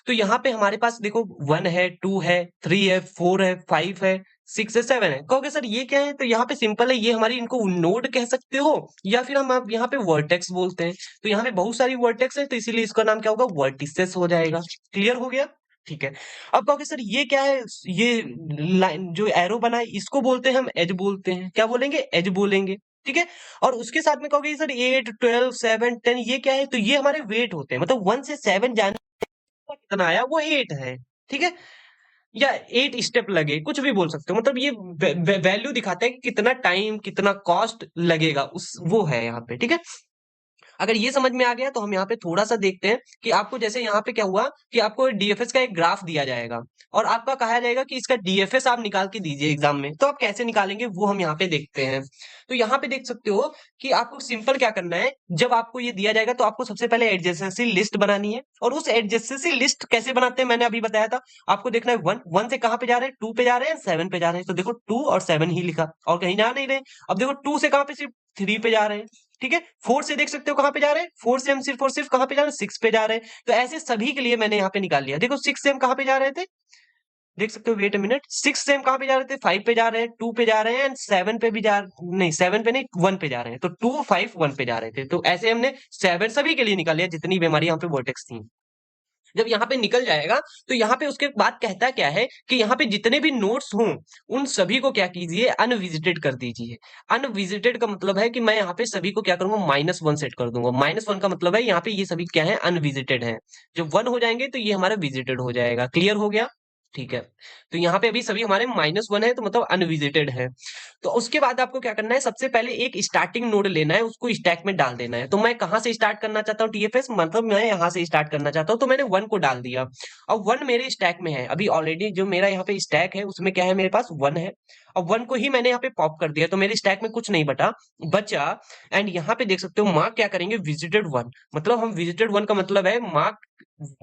तो यहाँ पे हमारे पास देखो वन है, टू है, थ्री है, फोर है, फाइव है, सिक्स है, सेवन है। कहोगे सर ये क्या है, तो यहाँ पे सिंपल है, ये हमारी इनको नोड कह सकते हो, या फिर हम आप यहाँ पे वर्टेक्स बोलते हैं। तो यहाँ पे बहुत सारी वर्टेक्स है, तो इसीलिए इसका नाम क्या होगा, वर्टिसेस हो जाएगा। क्लियर हो गया, ठीक है। अब कहोगे सर ये क्या है, ये लाइन जो एरो बना है इसको बोलते हैं हम एज बोलते हैं, क्या बोलेंगे, एज बोलेंगे, ठीक है। और उसके साथ में कहोगे सर 8 12 7 10 ये क्या है, तो ये हमारे वेट होते हैं, मतलब 1 से 7 जाने का कितना आया वो 8 है, ठीक है। या 8 स्टेप लगे, कुछ भी बोल सकते हो, मतलब ये वैल्यू दिखाता है कि कितना टाइम कितना कॉस्ट लगेगा, उस वो है यहाँ पे, ठीक है। अगर ये समझ में आ गया तो हम यहाँ पे थोड़ा सा देखते हैं कि आपको जैसे यहाँ पे क्या हुआ कि आपको डीएफएस का एक ग्राफ दिया जाएगा और आपका कहा जाएगा कि इसका डीएफएस आप निकाल के दीजिए एग्जाम में। तो आप कैसे निकालेंगे वो हम यहाँ पे देखते हैं। तो यहाँ पे देख सकते हो कि आपको सिंपल क्या करना है, जब आपको ये दिया जाएगा तो आपको सबसे पहले एडजेसेंसी लिस्ट बनानी है। और उस एडजेसेंसी लिस्ट कैसे बनाते हैं मैंने अभी बताया था। आपको देखना है वन से कहां पे जा रहे हैं, टू पे जा रहे हैं, सेवन पे जा रहे हैं। तो देखो टू और सेवन ही लिखा और कहीं जा नहीं रहे। अब देखो टू से कहां पे, सिर्फ थ्री पे जा रहे हैं। ठीक है, फोर से देख सकते हो कहां पे जा रहे हैं, फोर से हम सिर्फ और सिर्फ कहां पे जा रहे हैं, सिक्स पे जा रहे हैं। तो ऐसे सभी के लिए मैंने यहाँ पे निकाल लिया। देखो सिक्स से हम कहां पे जा रहे थे, देख सकते हो, वेट अ मिनट, सिक्स से हम कहां पे जा रहे थे, फाइव पे जा रहे हैं, टू पे जा रहे हैं एंड सेवन पे भी जा, नहीं सेवन पे नहीं, वन पे जा रहे हैं। तो टू फाइव वन पे जा रहे थे। तो ऐसे हमने सेवन सभी के लिए निकाल लिया जितनी भी हमारी यहाँ पे वर्टेक्स थी। जब यहाँ पे निकल जाएगा तो यहाँ पे उसके बाद कहता क्या है कि यहाँ पे जितने भी नोट्स हों उन सभी को क्या कीजिए, अनविजिटेड कर दीजिए। अनविजिटेड का मतलब है कि मैं यहाँ पे सभी को क्या करूंगा, -1 सेट कर दूंगा। -1 का मतलब है यहाँ पे ये सभी क्या है, अनविजिटेड है। जब 1 हो जाएंगे तो ये हमारा विजिटेड हो जाएगा। क्लियर हो गया, ठीक है। तो यहाँ पे अभी सभी हमारे -1 है तो मतलब अनविजिटेड है। तो उसके बाद आपको क्या करना है, सबसे पहले एक स्टार्टिंग नोड लेना है, उसको स्टैक में डाल देना है। तो मैं कहां से स्टार्ट करना चाहता हूँ टीएफएस, मतलब मैं यहाँ से स्टार्ट करना चाहता हूँ। तो मैंने वन को डाल दिया। अब वन मेरे स्टैक में है अभी ऑलरेडी, जो मेरा यहाँ पे स्टैक है उसमें क्या है, मेरे पास वन है। अब वन को ही मैंने यहाँ पे पॉप कर दिया तो मेरे स्टैक में कुछ नहीं बचा। एंड यहाँ पे देख सकते हो मार्क क्या करेंगे, विजिटेड वन। मतलब हम विजिटेड वन का मतलब है मार्क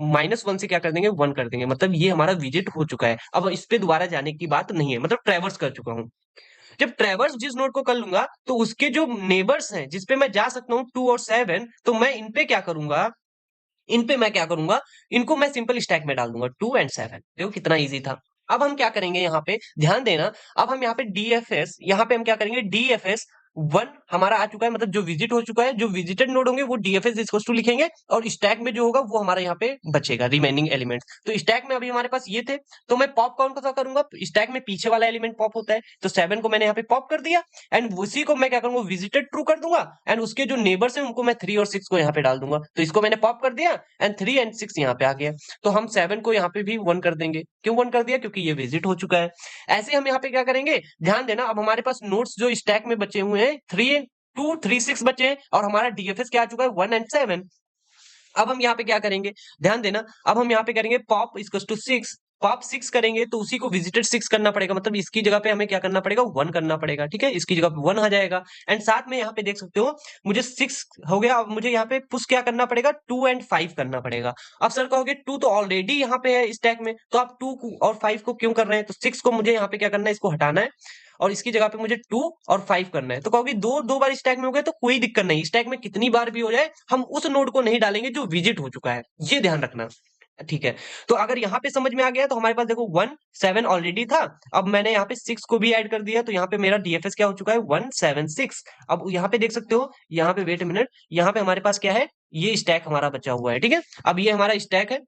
-1 से क्या कर देंगे, वन कर देंगे। मतलब ये हमारा विजिट हो चुका है। अब इस पे दोबारा जाने की बात नहीं है, मतलब ट्रेवर्स कर चुका हूँ। जब ट्रेवर्स जिस नोड को कर लूंगा तो उसके जो नेबर्स हैं जिसपे मैं जा सकता हूँ 2 और 7, तो मैं इन पे क्या करूंगा, इन पे मैं क्या करूंगा, इनको मैं सिंपल स्टैक में डाल दूंगा 2 एंड 7। देखो कितना इजी था। अब हम क्या करेंगे, यहाँ पे ध्यान देना। अब हम यहाँ पे डीएफएस, यहाँ पे हम क्या करेंगे, डीएफएस वन हमारा आ चुका है, मतलब जो विजिट हो चुका है। जो विजिटेड नोड होंगे वो डीएफएस इक्वल टू लिखेंगे और स्टैक में जो होगा वो हमारा यहाँ पे बचेगा रिमेनिंग एलिमेंट। तो स्टैक में अभी हमारे पास ये थे, तो मैं पॉप कौन सा करूंगा, स्टैक में पीछे वाला एलिमेंट पॉप होता है। तो 7 को मैंने यहाँ पे पॉप कर दिया एंड उसी को मैं क्या करूंगा, विजिटेड ट्रू कर दूंगा एंड उसके जो नेबर्स हैं उनको मैं 3 और 6 को यहाँ पे डाल दूंगा। तो इसको मैंने पॉप कर दिया एंड 3 एंड 6 यहाँ पे आ गया। तो हम 7 को यहाँ पे भी 1 कर देंगे। क्यों 1 कर दिया, क्योंकि ये विजिट हो चुका है। ऐसे हम यहाँ पे क्या करेंगे, ध्यान देना। अब हमारे पास नोट्स जो स्टैक में बचे हुए हैं 3 2 3 6 बचे हैं और हमारा डीएफएस क्या आ चुका है, 1 एंड 7। अब हम यहाँ पे क्या करेंगे, ध्यान देना। अब हम यहाँ पे करेंगे पॉप इक्वल टू 6। पॉप 6 करेंगे तो उसी को विजिटेड 6 करना पड़ेगा, मतलब इसकी जगह पे हमें क्या करना पड़ेगा, 1 करना पड़ेगा। ठीक है, इसकी जगह पे 1 आ जाएगा। एंड साथ में यहाँ पे देख सकते हो मुझे 6 हो गया। अब मुझे यहाँ पे पुश क्या करना पड़ेगा, 2 एंड 5 करना पड़ेगा। अब सर कहोगे 2 तो ऑलरेडी यहाँ पे है स्टैक में, तो आप 2 और 5 को क्यों कर रहे हैं। तो 6 को मुझे यहाँ पे क्या करना है, इसको हटाना है और इसकी जगह पे मुझे 2 और 5 करना है। तो कहोगे दो दो बार स्टैक में हो गया तो कोई दिक्कत नहीं, स्टैक में कितनी बार भी हो जाए हम उस नोड को नहीं डालेंगे जो विजिट हो चुका है, ये ध्यान रखना। ठीक है, तो अगर यहाँ पे समझ में आ गया तो हमारे पास देखो 1 7 ऑलरेडी था। अब मैंने यहाँ पे 6 को भी ऐड कर दिया तो यहाँ पे मेरा डीएफएस क्या हो चुका है, 176। अब यहाँ पे देख सकते हो, यहाँ पे वेट मिनट, यहाँ पे हमारे पास क्या है, ये स्टैक हमारा बचा हुआ है। ठीक है, अब ये हमारा स्टैक है।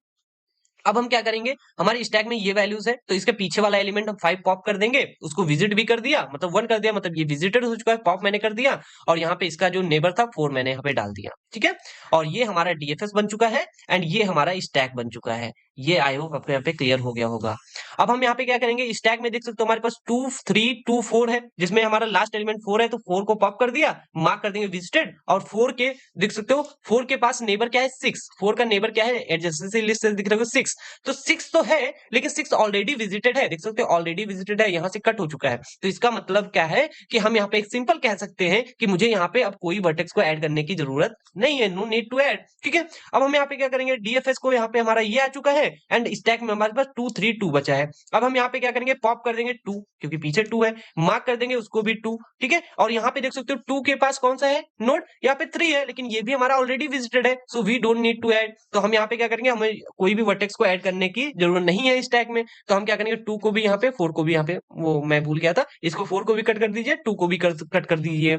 अब हम क्या करेंगे, हमारे स्टैक में ये वैल्यूज है तो इसके पीछे वाला एलिमेंट हम 5 पॉप कर देंगे। उसको विजिट भी कर दिया, मतलब 1 कर दिया, मतलब ये विजिटेड हो चुका है, पॉप मैंने कर दिया। और यहाँ पे इसका जो नेबर था 4 मैंने यहाँ पे डाल दिया। ठीक है, और ये हमारा डीएफएस बन चुका है एंड ये हमारा स्टैक बन चुका है। ये आई होप आपको यहाँ पे क्लियर हो गया होगा। अब हम यहाँ पे क्या करेंगे, स्टैक में देख सकते हो हमारे पास 2 3 2 4 है, जिसमें हमारा लास्ट एलिमेंट 4 है। तो 4 को पॉप कर दिया, मार्क कर देंगे विजिटेड। और 4 के देख सकते हो 4 के पास नेबर क्या है, 6। 4 का नेबर क्या है, एडजेसेंसी लिस्ट से दिख रहा है 6। तो 6 तो है लेकिन 6 ऑलरेडी विजिटेड है, देख सकते हो ऑलरेडी विजिटेड है, यहाँ से कट हो चुका है। तो इसका मतलब क्या है कि हम यहाँ पे एक सिंपल कह सकते हैं कि मुझे यहाँ पे अब कोई वर्टेक्स को ऐड करने की जरूरत नहीं है, नो नीड टू ऐड। ठीक है, अब हम यहाँ पे क्या करेंगे, डीएफएस को यहाँ पे हमारा ये आ चुका है एंड स्टैक में हमारे पास 2 3 2 बचा है। अब हम यहाँ पे क्या करेंगे, पॉप कर देंगे 2, क्योंकि पीछे 2 है, मार्क कर देंगे उसको भी 2। ठीक है, और यहाँ पे देख सकते हो 2 के पास कौन सा है नोड, यहाँ पे 3 है, लेकिन ये भी हमारा ऑलरेडी विजिटेड है, so we don't need to add. तो हम यहाँ पे क्या करेंगे, हमें कोई भी वर्टेक्स को ऐड करने की जरूरत नहीं है स्टैक में। तो हम क्या करेंगे, 2 को भी यहाँ पे, 4 को भी यहाँ पे, वो मैं भूल गया था, इसको 4 को भी कट कर दीजिए, 2 को भी कट कर दीजिए।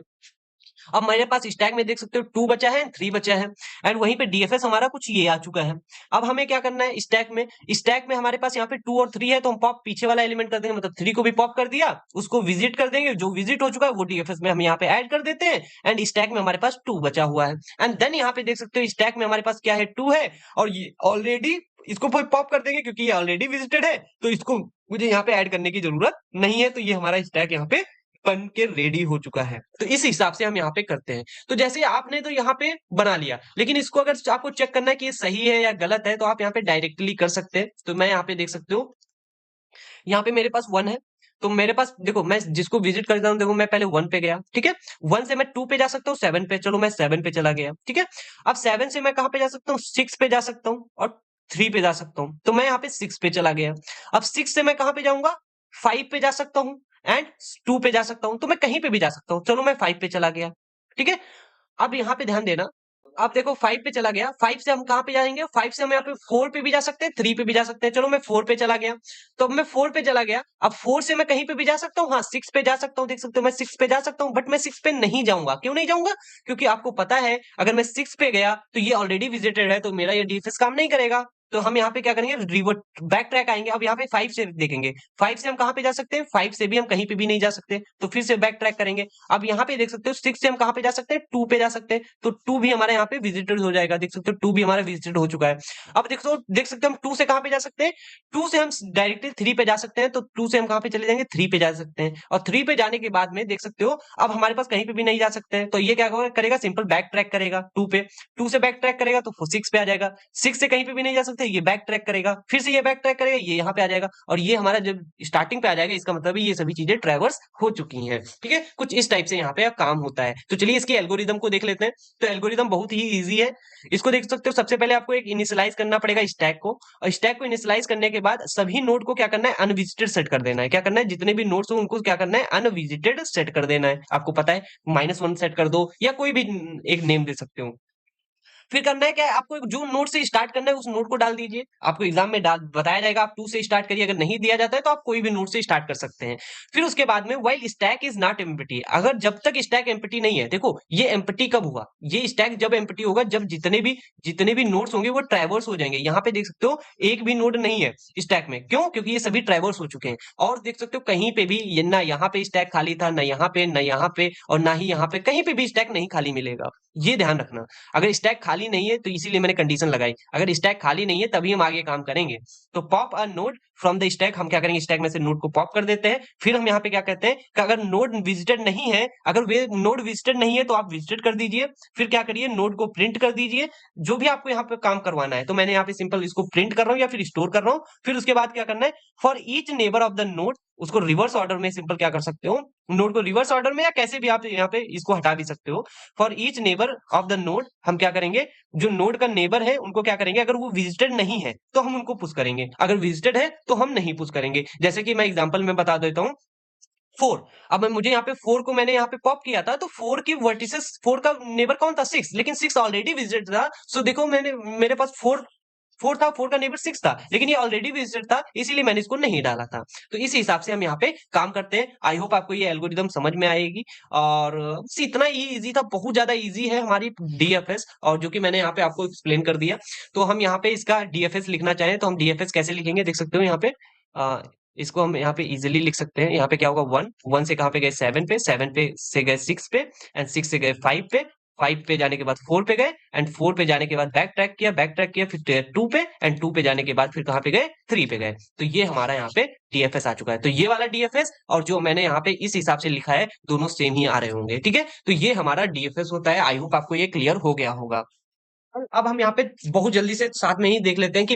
अब मेरे पास स्टैक में देख सकते हो 2 बचा है, 3 बचा है एंड वहीं पे डीएफएस हमारा कुछ ये आ चुका है। अब हमें क्या करना है, स्टैक में हमारे पास यहाँ पे 2 और 3 है, तो हम पॉप पीछे वाला एलिमेंट कर देंगे, मतलब 3 को भी पॉप कर दिया, उसको विजिट कर देंगे, जो विजिट हो चुका है वो डीएफएस में हम यहाँ पे ऐड कर देते हैं एंड स्टैक में हमारे पास 2 बचा हुआ है। एंड देन यहाँ पे देख सकते हो स्टैक में हमारे पास क्या है, 2 है और ये ऑलरेडी, इसको पॉप कर देंगे क्योंकि ये ऑलरेडी विजिटेड है, तो इसको मुझे यहाँ पे ऐड करने की जरूरत नहीं है। तो ये हमारा स्टैक यहाँ पे बन के रेडी हो चुका है। तो इस हिसाब से हम यहाँ पे करते हैं। तो जैसे आपने तो यहाँ पे बना लिया, लेकिन इसको अगर आपको चेक करना है कि ये सही है या गलत है, तो आप यहाँ पे डायरेक्टली कर सकते हैं। तो मैं यहाँ पे देख सकते हो, यहाँ पे मेरे पास 1 है, तो मेरे पास देखो मैं जिसको विजिट करता हूँ, देखो मैं पहले 1 पे गया, ठीक है? 1 से मैं 2 पे जा सकता हूँ, 7 पे, चलो मैं 7 पे चला गया, ठीक है? अब 7 से मैं कहाँ पे जा सकता हूँ? 6 पे जा सकता हूँ और 3 पे जा सकता हूँ। तो मैं यहाँ पे 6 पे चला गया। अब 6 से मैं कहाँ पे जाऊँगा? 5 पे जा सकता हूँ एंड 2 पे जा सकता हूँ। तो मैं कहीं पे भी जा सकता हूँ। चलो मैं 5 पे चला गया, ठीक है? अब यहाँ पे ध्यान देना, आप देखो 5 पे चला गया, 5 से हम कहाँ पे जाएँगे? 5 से हम यहाँ पे 4 पे भी जा सकते हैं, 3 पे भी जा सकते हैं। चलो मैं 4 पे चला गया, तो अब मैं 4 पे चला गया, अब 4 से मैं कहीं पे भी जा सकता हूँ, हाँ, 6 पे जा सकता हूँ, देख सकते हो मैं 6 पे जा सकता हूँ, बट मैं 6 पे नहीं जाऊँगा। क्यों नहीं जाऊँगा? क्योंकि आपको पता है अगर मैं 6 पे गया तो ये ऑलरेडी विजिटेड है, तो मेरा ये डीएफएस काम नहीं करेगा। तो हम यहाँ पे क्या करेंगे? रिवर्ट बैक ट्रैक आएँगे। अब यहाँ पे 5 से देखेंगे, 5 से हम कहाँ पे जा सकते हैं? 5 से भी हम कहीं पे भी नहीं जा सकते, तो फिर से बैक ट्रैक करेंगे। अब यहाँ पे देख सकते हो 6 से हम कहाँ पे जा सकते हैं? 2 पे जा सकते हैं, तो 2 भी हमारे यहाँ पे विजिटेड हो जाएगा। देख सकते हो 2 भी हमारा विजिटेड हो चुका है। अब देख सकते हो हम 2 से कहाँ पे जा सकते हैं? 2 से हम डायरेक्टली 3 पे जा सकते हैं, तो 2 से हम कहाँ पे चले जाएंगे? 3 पे जा सकते हैं, और 3 पे जाने के बाद में देख सकते हो अब हमारे पास कहीं पे भी नहीं जा सकते हैं, तो ये क्या करेगा? सिंपल बैक ट्रैक करेगा 2 पे, 2 से बैक ट्रैक करेगा तो 6 पे आ जाएगा, 6 से कहीं पे भी नहीं जा सकते, ये बैक ट्रैक करेगा, फिर से ये बैक ट्रैक करेगा, ये यहाँ पे आ जाएगा, और ये हमारा जब स्टार्टिंग पे आ जाएगा, इसका मतलब है ये सभी चीजें ट्रैवर्स हो चुकी हैं। ठीक है, कुछ इस टाइप से यहाँ पे काम होता है। तो चलिए इसके एल्गोरिदम को देख लेते हैं। तो एल्गोरिदम बहुत ही ईजी है, इसको देख सकते हो। सबसे पहले आपको एक इनिशियलाइज करना पड़ेगा स्टैक को, और स्टैक को इनिशियलाइज करने के बाद सभी नोड को क्या करना है? अनविजिटेड सेट कर देना है। क्या करना है? जितने भी नोड्स हो उनको क्या करना है? अनविजिटेड सेट कर देना है। आपको पता है -1 सेट कर दो, या कोई भी एक नेम दे सकते हो। फिर करना है क्या है? आपको जो नोड से स्टार्ट करना है उस नोड को डाल दीजिए। आपको एग्जाम में डाल बताया जाएगा आप 2 से स्टार्ट करिए, अगर नहीं दिया जाता है तो आप कोई भी नोड से स्टार्ट कर सकते हैं। फिर उसके बाद में while stack is not empty, अगर जब तक स्टैक एम्प्टी नहीं है, देखो ये एम्प्टी कब हुआ? ये स्टैक जब एम्प्टी होगा जब जितने भी नोड्स होंगे वो ट्रैवर्स हो जाएंगे। यहाँ पे देख सकते हो एक भी नोड नहीं है स्टैक में, क्यों? क्योंकि ये सभी ट्रैवर्स हो चुके हैं। और देख सकते हो कहीं पे भी ना यहाँ पे स्टैक खाली था, ना यहाँ पे, ना यहाँ पे, और ना ही यहाँ पे, कहीं पे भी स्टैक नहीं खाली मिलेगा। ये ध्यान रखना। अगर स्टैक खाली नहीं है तो इसीलिए मैंने कंडीशन लगाई, अगर स्टैक खाली नहीं है तभी हम आगे काम करेंगे। तो pop a node from the stack, हम क्या करेंगे? स्टैक में से नोड को पॉप कर देते हैं। फिर हम यहाँ पे क्या कहते हैं कि अगर नोड विजिटेड नहीं है, अगर वे नोड विजिटेड नहीं है तो आप विजिटेड कर दीजिए। फिर क्या करिए? नोड को प्रिंट कर दीजिए, जो भी आपको यहाँ पे काम करवाना है। तो मैंने यहाँ पे सिंपल इसको प्रिंट कर रहा हूँ या फिर स्टोर कर रहा हूँ। फिर उसके बाद क्या करना है? For each neighbour of the node, उसको रिवर्स ऑर्डर में सिंपल क्या कर सकते हो? नोड को रिवर्स ऑर्डर में या कैसे भी आप यहाँ पे इसको हटा भी सकते हो। For each neighbour of the node, हम क्या करेंगे? जो नोड का नेबर है उनको क्या करेंगे? अगर वो विजिटेड नहीं है तो हम उनको पुश करेंगे, अगर विजिटेड है तो हम नहीं पुश करेंगे। जैसे कि मैं एग्जांपल में बता देता हूँ, 4। अब मुझे यहाँ पे 4 को मैंने यहाँ पे पॉप किया था, तो 4 की वर्टिसेस, 4 का नेबर कौन था? 6, लेकिन 6 ऑलरेडी विजिटेड था। सो देखो मैंने मेरे पास 4 था, 4 का नेबर 6 था, लेकिन ये ऑलरेडी विजिटेड था, इसीलिए मैंने इसको नहीं डाला था। तो इस हिसाब से हम यहाँ पे काम करते हैं। आई होप आपको ये एल्गोरिदम समझ में आएगी, और बस इतना ही ईजी था, बहुत ज्यादा ईजी है हमारी डीएफएस, और जो कि मैंने यहाँ पे आपको एक्सप्लेन कर दिया। तो हम यहाँ पे इसका डीएफएस लिखना चाहें तो हम डीएफएस कैसे लिखेंगे? देख सकते हो यहाँ पे, अ, इसको हम यहाँ पे इजीली लिख सकते हैं। यहाँ पे क्या होगा? 1, 1 से कहाँ पे गए? 7 पे, 7 पे से गए 6 पे, एंड 6 से गए 5 पे, 5 पे जाने के बाद 4 पे गए, एंड 4 पे जाने के बाद बैक ट्रैक किया, फिर 2 पे, एंड 2 पे जाने के बाद फिर कहाँ पे गए? 3 पे गए। तो ये हमारा यहाँ पे डीएफएस आ चुका है। तो ये वाला डीएफएस और जो मैंने यहाँ पे इस हिसाब से लिखा है, दोनों सेम ही आ रहे होंगे। ठीक है, तो ये हमारा डीएफएस होता है। आई होप आपको ये क्लियर हो गया होगा। अब हम यहाँ पे बहुत जल्दी से साथ में ही देख लेते हैं कि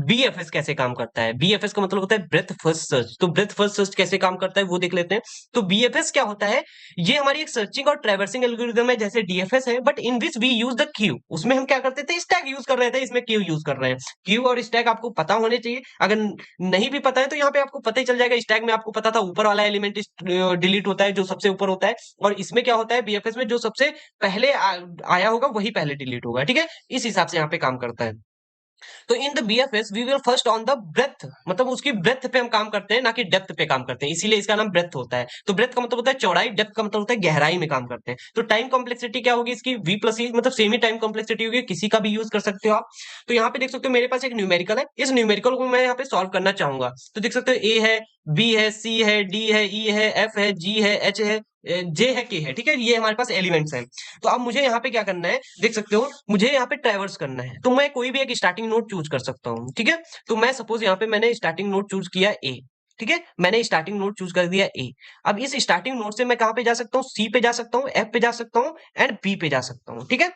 बीएफएस कैसे काम करता है। बीएफएस का मतलब होता है ब्रेथ फर्स्ट सर्च। तो ब्रेथ फर्स्ट सर्च कैसे काम करता है वो देख लेते हैं। तो बीएफएस क्या होता है? ये हमारी एक सर्चिंग और ट्रैवर्सिंग एल्गोरिदम है, जैसे डीएफएस है, but in which we use the queue. उसमें हम क्या करते थे? स्टैक यूज कर रहे थे, इसमें क्यू यूज कर रहे हैं। क्यू और स्टैक आपको पता होने चाहिए। अगर नहीं भी पता है तो यहाँ पे आपको पता ही चल जाएगा। स्टैक में आपको पता था ऊपर वाला एलिमेंट डिलीट होता है, जो सबसे ऊपर होता है, और इसमें क्या होता है? बीएफएस में जो सबसे पहले आया होगा वही पहले डिलीट होगा। ठीक है, इस हिसाब से यहाँ पे काम करता है। तो in the BFS we will first on the breadth, मतलब उसकी ब्रेथ पे हम काम करते हैं, ना कि डेप्थ पे काम करते हैं, इसीलिए इसका नाम ब्रेथ होता है। तो ब्रेथ का मतलब होता है चौड़ाई, डेप्थ का मतलब होता है गहराई में काम करते हैं। तो टाइम कॉम्प्लेक्सिटी क्या होगी इसकी? वी प्लस ई, मतलब सेमी टाइम कॉम्प्लेक्सिटी होगी, किसी का भी यूज कर सकते हो आप। तो यहाँ पे देख सकते हो मेरे पास एक न्यूमेरिकल है, इस न्यूमेरिकल को मैं यहाँ पे सॉल्व करना चाहूंगा। तो देख सकते हो ए है, बी है, सी है, डी है, ई है, एफ है, जी है, एच है, जे है, के है। ठीक है, ये हमारे पास एलिमेंट्स हैं। तो अब मुझे यहाँ पे क्या करना है? देख सकते हो मुझे यहाँ पे ट्रैवर्स करना है, तो मैं कोई भी एक स्टार्टिंग नोड चूज कर सकता हूँ। ठीक है, तो मैं सपोज यहाँ पे मैंने स्टार्टिंग नोड चूज किया ए। ठीक है, मैंने स्टार्टिंग नोड चूज कर दिया ए। अब इस स्टार्टिंग नोड से मैं कहां पे जा सकता हूँ, सी पे जा सकता हूँ, एफ पे जा सकता हूँ एंड बी पे जा सकता हूँ। ठीक है,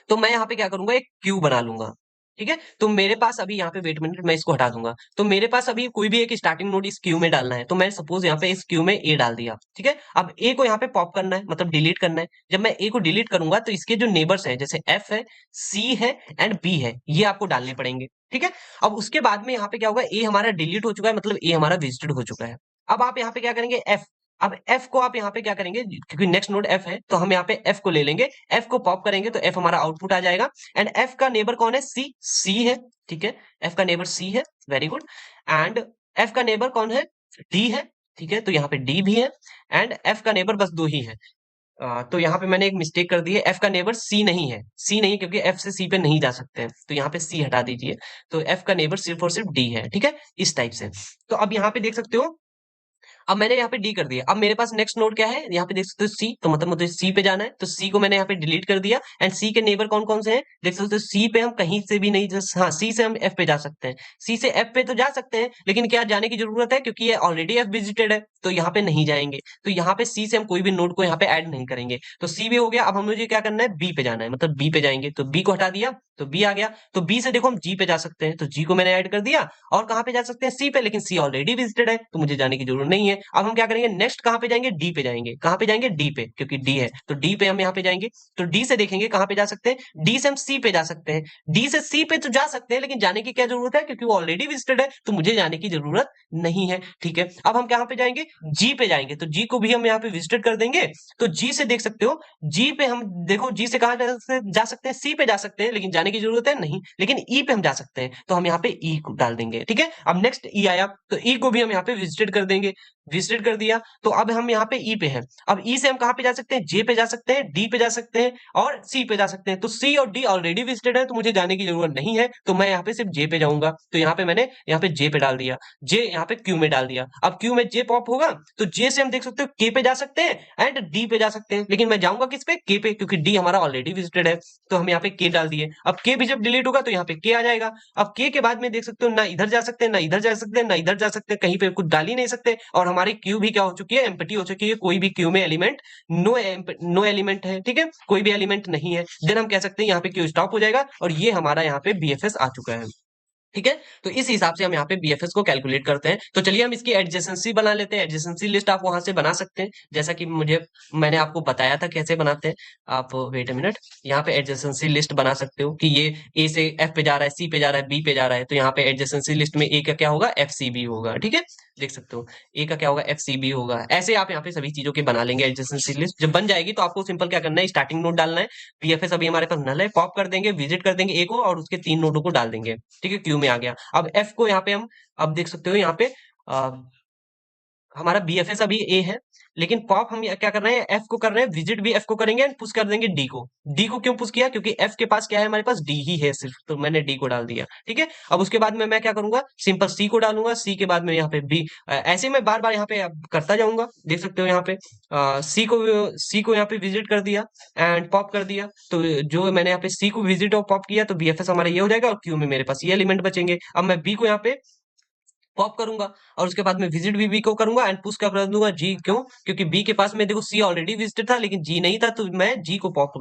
तो मैं यहाँ पे क्या करूंगा, एक क्यू बना लूंगा। ठीक है, तो मेरे पास अभी यहाँ पे, वेट मिनट, मैं इसको हटा दूंगा। तो मेरे पास अभी कोई भी एक स्टार्टिंग नोड इस क्यू में डालना है, तो मैं सपोज यहाँ पे इस क्यू में ए डाल दिया। ठीक है, अब ए को यहाँ पे पॉप करना है, मतलब डिलीट करना है। जब मैं ए को डिलीट करूंगा तो इसके जो नेबर्स हैं, जैसे एफ है, सी है एंड बी है, ये आपको डालने पड़ेंगे। ठीक है, अब उसके बाद में यहाँ पे क्या होगा, ए हमारा डिलीट हो चुका है, मतलब ए हमारा विजिटेड हो चुका है। अब आप यहाँ पे क्या करेंगे, एफ। अब एफ को आप यहाँ पे क्या करेंगे, क्योंकि नेक्स्ट नोड एफ है, तो हम यहाँ पे एफ को ले लेंगे, एफ को पॉप करेंगे तो एफ हमारा आउटपुट आ जाएगा। एंड एफ का नेबर कौन है, सी, सी है। ठीक है, एफ का नेबर सी है, वेरी गुड। एंड एफ का नेबर कौन है, डी है। ठीक है, तो यहाँ पे डी भी है। एंड एफ का नेबर बस दो ही है। तो यहाँ पे मैंने एक मिस्टेक कर दी है, एफ का नेबर सी नहीं है, सी नहीं, क्योंकि एफ से सी पे नहीं जा सकते हैं, तो यहाँ पे सी हटा दीजिए। तो एफ का नेबर सिर्फ और सिर्फ डी है। ठीक है, इस टाइप से। तो अब यहाँ पे देख सकते हो, अब मैंने यहाँ पे डी कर दिया। अब मेरे पास नेक्स्ट नोड क्या है, यहाँ पे देख सकते हो सी, तो मतलब मुझे सी पे जाना है, तो सी को मैंने यहाँ पे डिलीट कर दिया। एंड सी के नेबर कौन कौन से हैं, देख सकते हो सी पे हम कहीं से भी नहीं हाँ, सी से हम एफ पे जा सकते हैं, सी से एफ पे तो जा सकते हैं, लेकिन क्या जाने की जरूरत है, क्योंकि ये ऑलरेडी एफ विजिटेड है, तो यहाँ पे नहीं जाएंगे। तो यहाँ पे सी से हम कोई भी नोड को यहाँ पे ऐड नहीं करेंगे। तो सी भी हो गया। अब हम मुझे क्या करना है, बी पे जाना है, मतलब बी पे जाएंगे, तो बी को हटा दिया, तो बी आ गया। तो बी से देखो हम जी पे जा सकते हैं, तो जी को मैंने ऐड कर दिया। और कहाँ पे जा सकते हैं, सी पे, लेकिन सी ऑलरेडी विजिटेड है, तो मुझे जाने की जरूरत नहीं है। अब हम क्या करेंगे, नेक्स्ट कहाँ पे जाएंगे, डी पे जाएंगे। कहाँ पे जाएंगे, डी पे, क्योंकि डी है, तो डी पे हम यहाँ पे जाएंगे। तो डी से देखेंगे कहाँ पे जा सकते हैं, डी से हम सी पे जा सकते हैं। डी से सी पे तो जा सकते हैं, लेकिन जाने की क्या जरूरत है, क्योंकि वो ऑलरेडी विजिटेड है, तो मुझे जाने की जरूरत नहीं है। ठीक है, अब हम कहाँ पे जाएंगे, जी पे जाएंगे, तो जी को भी हम यहाँ पे विजिटेड कर देंगे। तो जी से देख सकते हो, जी पे हम देखो, जी से कहाँ जा सकते हैं, सी पे जा सकते हैं, लेकिन जाने की जरूरत है नहीं, लेकिन ई पे हम जा सकते हैं, तो हम यहाँ पे ई को डाल देंगे। ठीक है, अब नेक्स्ट ई आया, तो ई को भी हम यहाँ पे विजिटेड कर देंगे। विजिटेड कर दिया, तो अब हम यहाँ पे ई पे हैं। अब ई से हम कहाँ पे जा सकते हैं, जे पे जा सकते हैं, डी पे जा सकते हैं और सी पे जा सकते हैं। तो सी और डी ऑलरेडी विजिटेड है, तो मुझे जाने की जरूरत नहीं है, तो मैं यहाँ पे सिर्फ जे पे जाऊंगा। तो यहाँ पे मैंने यहाँ पे जे पे डाल दिया, जे यहाँ पे क्यू में डाल दिया। अब क्यू में जे पॉप होगा, तो जे से हम देख सकते हो के पे जा सकते हैं एंड डी पे जा सकते हैं, लेकिन मैं जाऊंगा किस पे, के पे, क्योंकि डी हमारा ऑलरेडी विजिटेड है। तो हम यहाँ पे के डाल दिए। अब के भी जब डिलीट होगा तो यहाँ पे के आ जाएगा। अब के बाद में देख सकते हो, ना इधर जा सकते हैं, ना इधर जा सकते हैं, ना इधर जा सकते हैं, कहीं पे कुछ डाल ही नहीं सकते। और हमारी क्यू भी क्या हो चुकी है, एम्प्टी हो चुकी है, कोई भी क्यू में एलिमेंट नो एलिमेंट है। ठीक है, कोई भी एलिमेंट नहीं है। देन हम कह सकते हैं यहाँ पे क्यू स्टॉप हो जाएगा, और ये हमारा यहाँ पे बीएफएस आ चुका है। ठीक है, तो इस हिसाब से हम यहाँ पे बीएफएस को कैलकुलेट करते हैं। तो चलिए हम इसकी एडजेसेंसी बना लेते हैं। एडजेसेंसी लिस्ट आप वहां से बना सकते हैं, जैसा कि मैंने आपको बताया था कैसे बनाते हैं। आप वेट अ मिनट, यहाँ पे एडजेसेंसी लिस्ट बना सकते हो कि ये ए से एफ पे जा रहा है, सी पे जा रहा है, बी पे जा रहा है, तो यहाँ पे एडजेसेंसी लिस्ट में ए का क्या होगा, एफ सी बी होगा। ठीक है, देख सकते हो ए का क्या होगा, एफ सी बी होगा। ऐसे आप यहाँ पे सभी चीजों के बना लेंगे एडजेसेंसी लिस्ट। जब बन जाएगी तो आपको सिंपल क्या करना है, स्टार्टिंग नोड डालना है। बीएफएस अभी हमारे पास नल है, पॉप कर देंगे, विजिट कर देंगे ए को, और उसके 3 नोडों को डाल देंगे। ठीक है, क्यू में आ गया। अब एफ को यहाँ पे हम, अब देख सकते हो यहाँ पे हमारा बीएफएस अभी ए है, लेकिन पॉप हम क्या कर रहे हैं, एफ को कर रहे हैं, विजिट भी एफ को करेंगे एंड पुश कर देंगे डी को। डी को क्यों पुश किया, क्योंकि एफ के पास क्या है, हमारे पास डी ही है सिर्फ, तो मैंने डी को डाल दिया। ठीक है, अब उसके बाद में मैं क्या करूंगा, सिंपल सी को डालूंगा, सी के बाद में यहाँ पे बी। ऐसे मैं बार बार यहाँ पे करता जाऊंगा। देख सकते हो यहाँ पे सी को यहाँ पे विजिट कर दिया एंड पॉप कर दिया। तो जो मैंने यहाँ पे सी को विजिट और पॉप किया, तो बीएफएस हमारा ये हो जाएगा, और क्यू में मेरे पास ये एलिमेंट बचेंगे। अब मैं बी को यहाँ पे पॉप करूंगा, और उसके बाद में विजिट भी बी को करूंगा एंड पुश कर दूंगा जी। क्यों, क्योंकि बी के पास में देखो सी ऑलरेडी विजिटेड था, लेकिन जी नहीं था, तो मैं जी को पॉप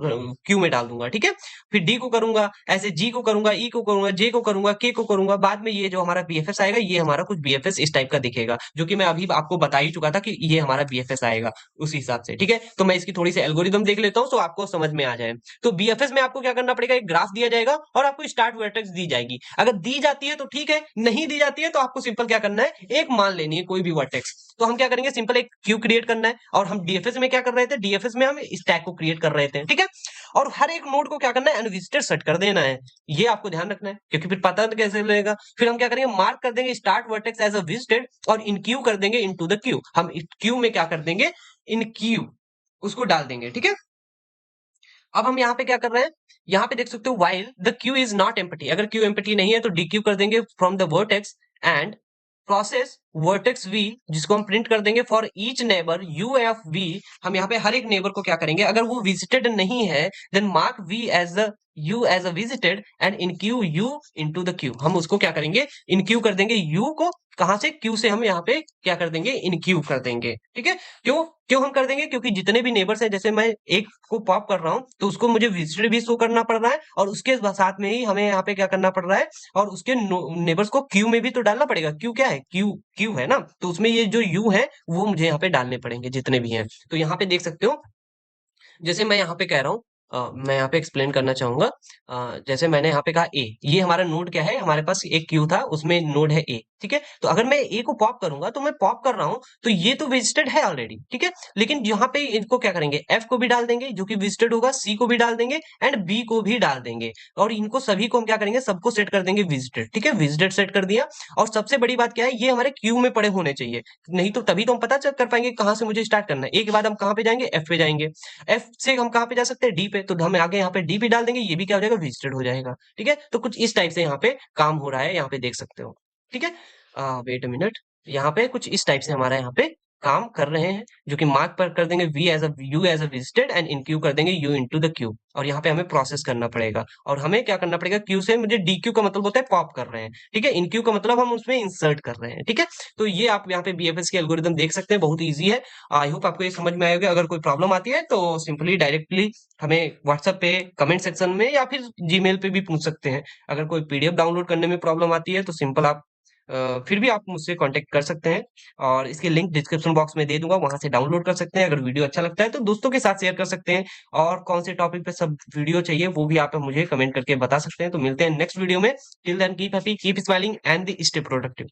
क्यू में डाल दूंगा। ठीक है, फिर डी को करूंगा, ऐसे जी को करूंगा, ई को करूंगा, जे को करूंगा, के को करूंगा। बाद में ये जो हमारा बीएफएस आएगा, ये हमारा कुछ बीएफएस इस टाइप का दिखेगा, जो कि मैं अभी आपको बता ही चुका था कि ये हमारा बीएफएस आएगा उस हिसाब से। ठीक है, तो मैं इसकी थोड़ी सी एल्गोरिदम देख लेता हूँ, तो आपको समझ में आ जाए। तो बीएफएस में आपको क्या करना पड़ेगा, एक ग्राफ दिया जाएगा और आपको स्टार्ट वर्टेक्स दी जाएगी। अगर दी जाती है तो ठीक है, नहीं दी जाती है तो आपको सिंपल क्या करना है, एक मान लेनी है कोई भी वर्टेक्स। तो हम क्या करेंगे, सिंपल एक क्यू क्रिएट करना है। और हम डीएफएस में क्या कर रहे थे, डीएफएस में हम स्टैक को क्रिएट कर रहे थे। ठीक है, और हर एक नोड को क्या करना है, अनविजिटेड सेट कर देना है। ये आपको ध्यान रखना है, क्योंकि फिर पता तो कैसे लगेगा। फिर हम क्या करेंगे, मार्क कर देंगे start vertex as a visited, और इन क्यू कर देंगे इनटू द क्यू। हम क्यू में क्या कर देंगे, इन क्यू उसको डाल देंगे। ठीक है, अब हम यहाँ पे क्या कर रहे हैं, यहाँ पे देख सकते हो while the queue is not empty. अगर क्यू एम्प्टी नहीं है तो डी क्यू कर देंगे from the vertex and process vertex v, जिसको हम प्रिंट कर देंगे for each neighbour u of v. हम यहाँ पे हर एक नेबर को क्या करेंगे, अगर वो विजिटेड नहीं है then mark v as the u as a visited and enqueue u into the queue. हम उसको क्या करेंगे, इन क्यू कर देंगे यू को कहाँ से, क्यू से हम यहाँ पे क्या कर देंगे, इन क्यू कर देंगे। ठीक है, क्यों क्यों हम कर देंगे, क्योंकि जितने भी नेबर्स हैं, जैसे मैं एक को पॉप कर रहा हूँ तो उसको मुझे विजिटेड भी शो करना पड़ रहा है, और उसके साथ में ही हमें यहाँ पे क्या करना पड़ रहा है, और उसके नेबर्स को क्यू में भी तो डालना पड़ेगा। क्यू क्या है, क्यू क्यू है ना, तो उसमें ये जो यू है वो मुझे यहाँ पे डालने पड़ेंगे जितने भी हैं। तो यहाँ पे देख सकते हो, जैसे मैं यहाँ पे कह रहा हूँ, मैं यहाँ पे एक्सप्लेन करना चाहूंगा। जैसे मैंने यहाँ पे कहा ए, ये हमारा नोड क्या है, हमारे पास एक क्यू था उसमें नोड है ए। ठीक है, तो अगर मैं ए को पॉप करूंगा तो मैं पॉप कर रहा हूँ तो ये तो विजिटेड है ऑलरेडी। ठीक है, लेकिन यहाँ पे इनको क्या करेंगे, एफ को भी डाल देंगे जो कि विजिटेड होगा, सी को भी डाल देंगे एंड बी को भी डाल देंगे, और इनको सभी को हम क्या करेंगे, सबको सेट कर देंगे विजिटेड। ठीक है, विजिटेड सेट कर दिया। और सबसे बड़ी बात क्या है, ये हमारे क्यू में पड़े होने चाहिए, नहीं तो तभी तो हम पता चेक कर पाएंगे कहाँ से मुझे स्टार्ट करना है। ए के बाद हम कहाँ पे जाएंगे, एफ पे जाएंगे। एफ से हम कहाँ पे जा सकते हैं, डी पे, तो हम आगे यहाँ पे डी पे डाल देंगे, ये भी क्या हो जाएगा, विजिटेड हो जाएगा। ठीक है, तो कुछ इस टाइप से यहाँ पे काम हो रहा है, यहाँ पे देख सकते हो। ठीक है, वेट अ मिनट, यहाँ पे कुछ इस टाइप से हमारा यहाँ पे काम कर रहे हैं, जो कि मार्क पर कर देंगे v as a u as a visited and enqueue कर देंगे यू इनटू द क्यू, और यहाँ पे हमें प्रोसेस करना पड़ेगा। और हमें क्या करना पड़ेगा, क्यू से मुझे डी क्यू का मतलब होता है पॉप कर रहे हैं। ठीक है, इन क्यू का मतलब हम उसमें इंसर्ट कर रहे हैं। ठीक है, तो ये आप यहाँ पे बीएफएस के एल्गोरिदम देख सकते हैं, बहुत ईजी है। आई होप आपको ये समझ में आएगा। अगर कोई प्रॉब्लम आती है तो सिंपली डायरेक्टली हमें व्हाट्सएप पे कमेंट सेक्शन में या फिर जीमेल पे भी पूछ सकते हैं। अगर कोई पीडीएफ डाउनलोड करने में प्रॉब्लम आती है तो सिंपल आप फिर भी आप मुझसे कांटेक्ट कर सकते हैं, और इसके लिंक डिस्क्रिप्शन बॉक्स में दे दूंगा, वहां से डाउनलोड कर सकते हैं। अगर वीडियो अच्छा लगता है तो दोस्तों के साथ शेयर कर सकते हैं, और कौन से टॉपिक पे सब वीडियो चाहिए वो भी आप मुझे कमेंट करके बता सकते हैं। तो मिलते हैं नेक्स्ट वीडियो में। Till then keep happy, keep smiling and stay productive.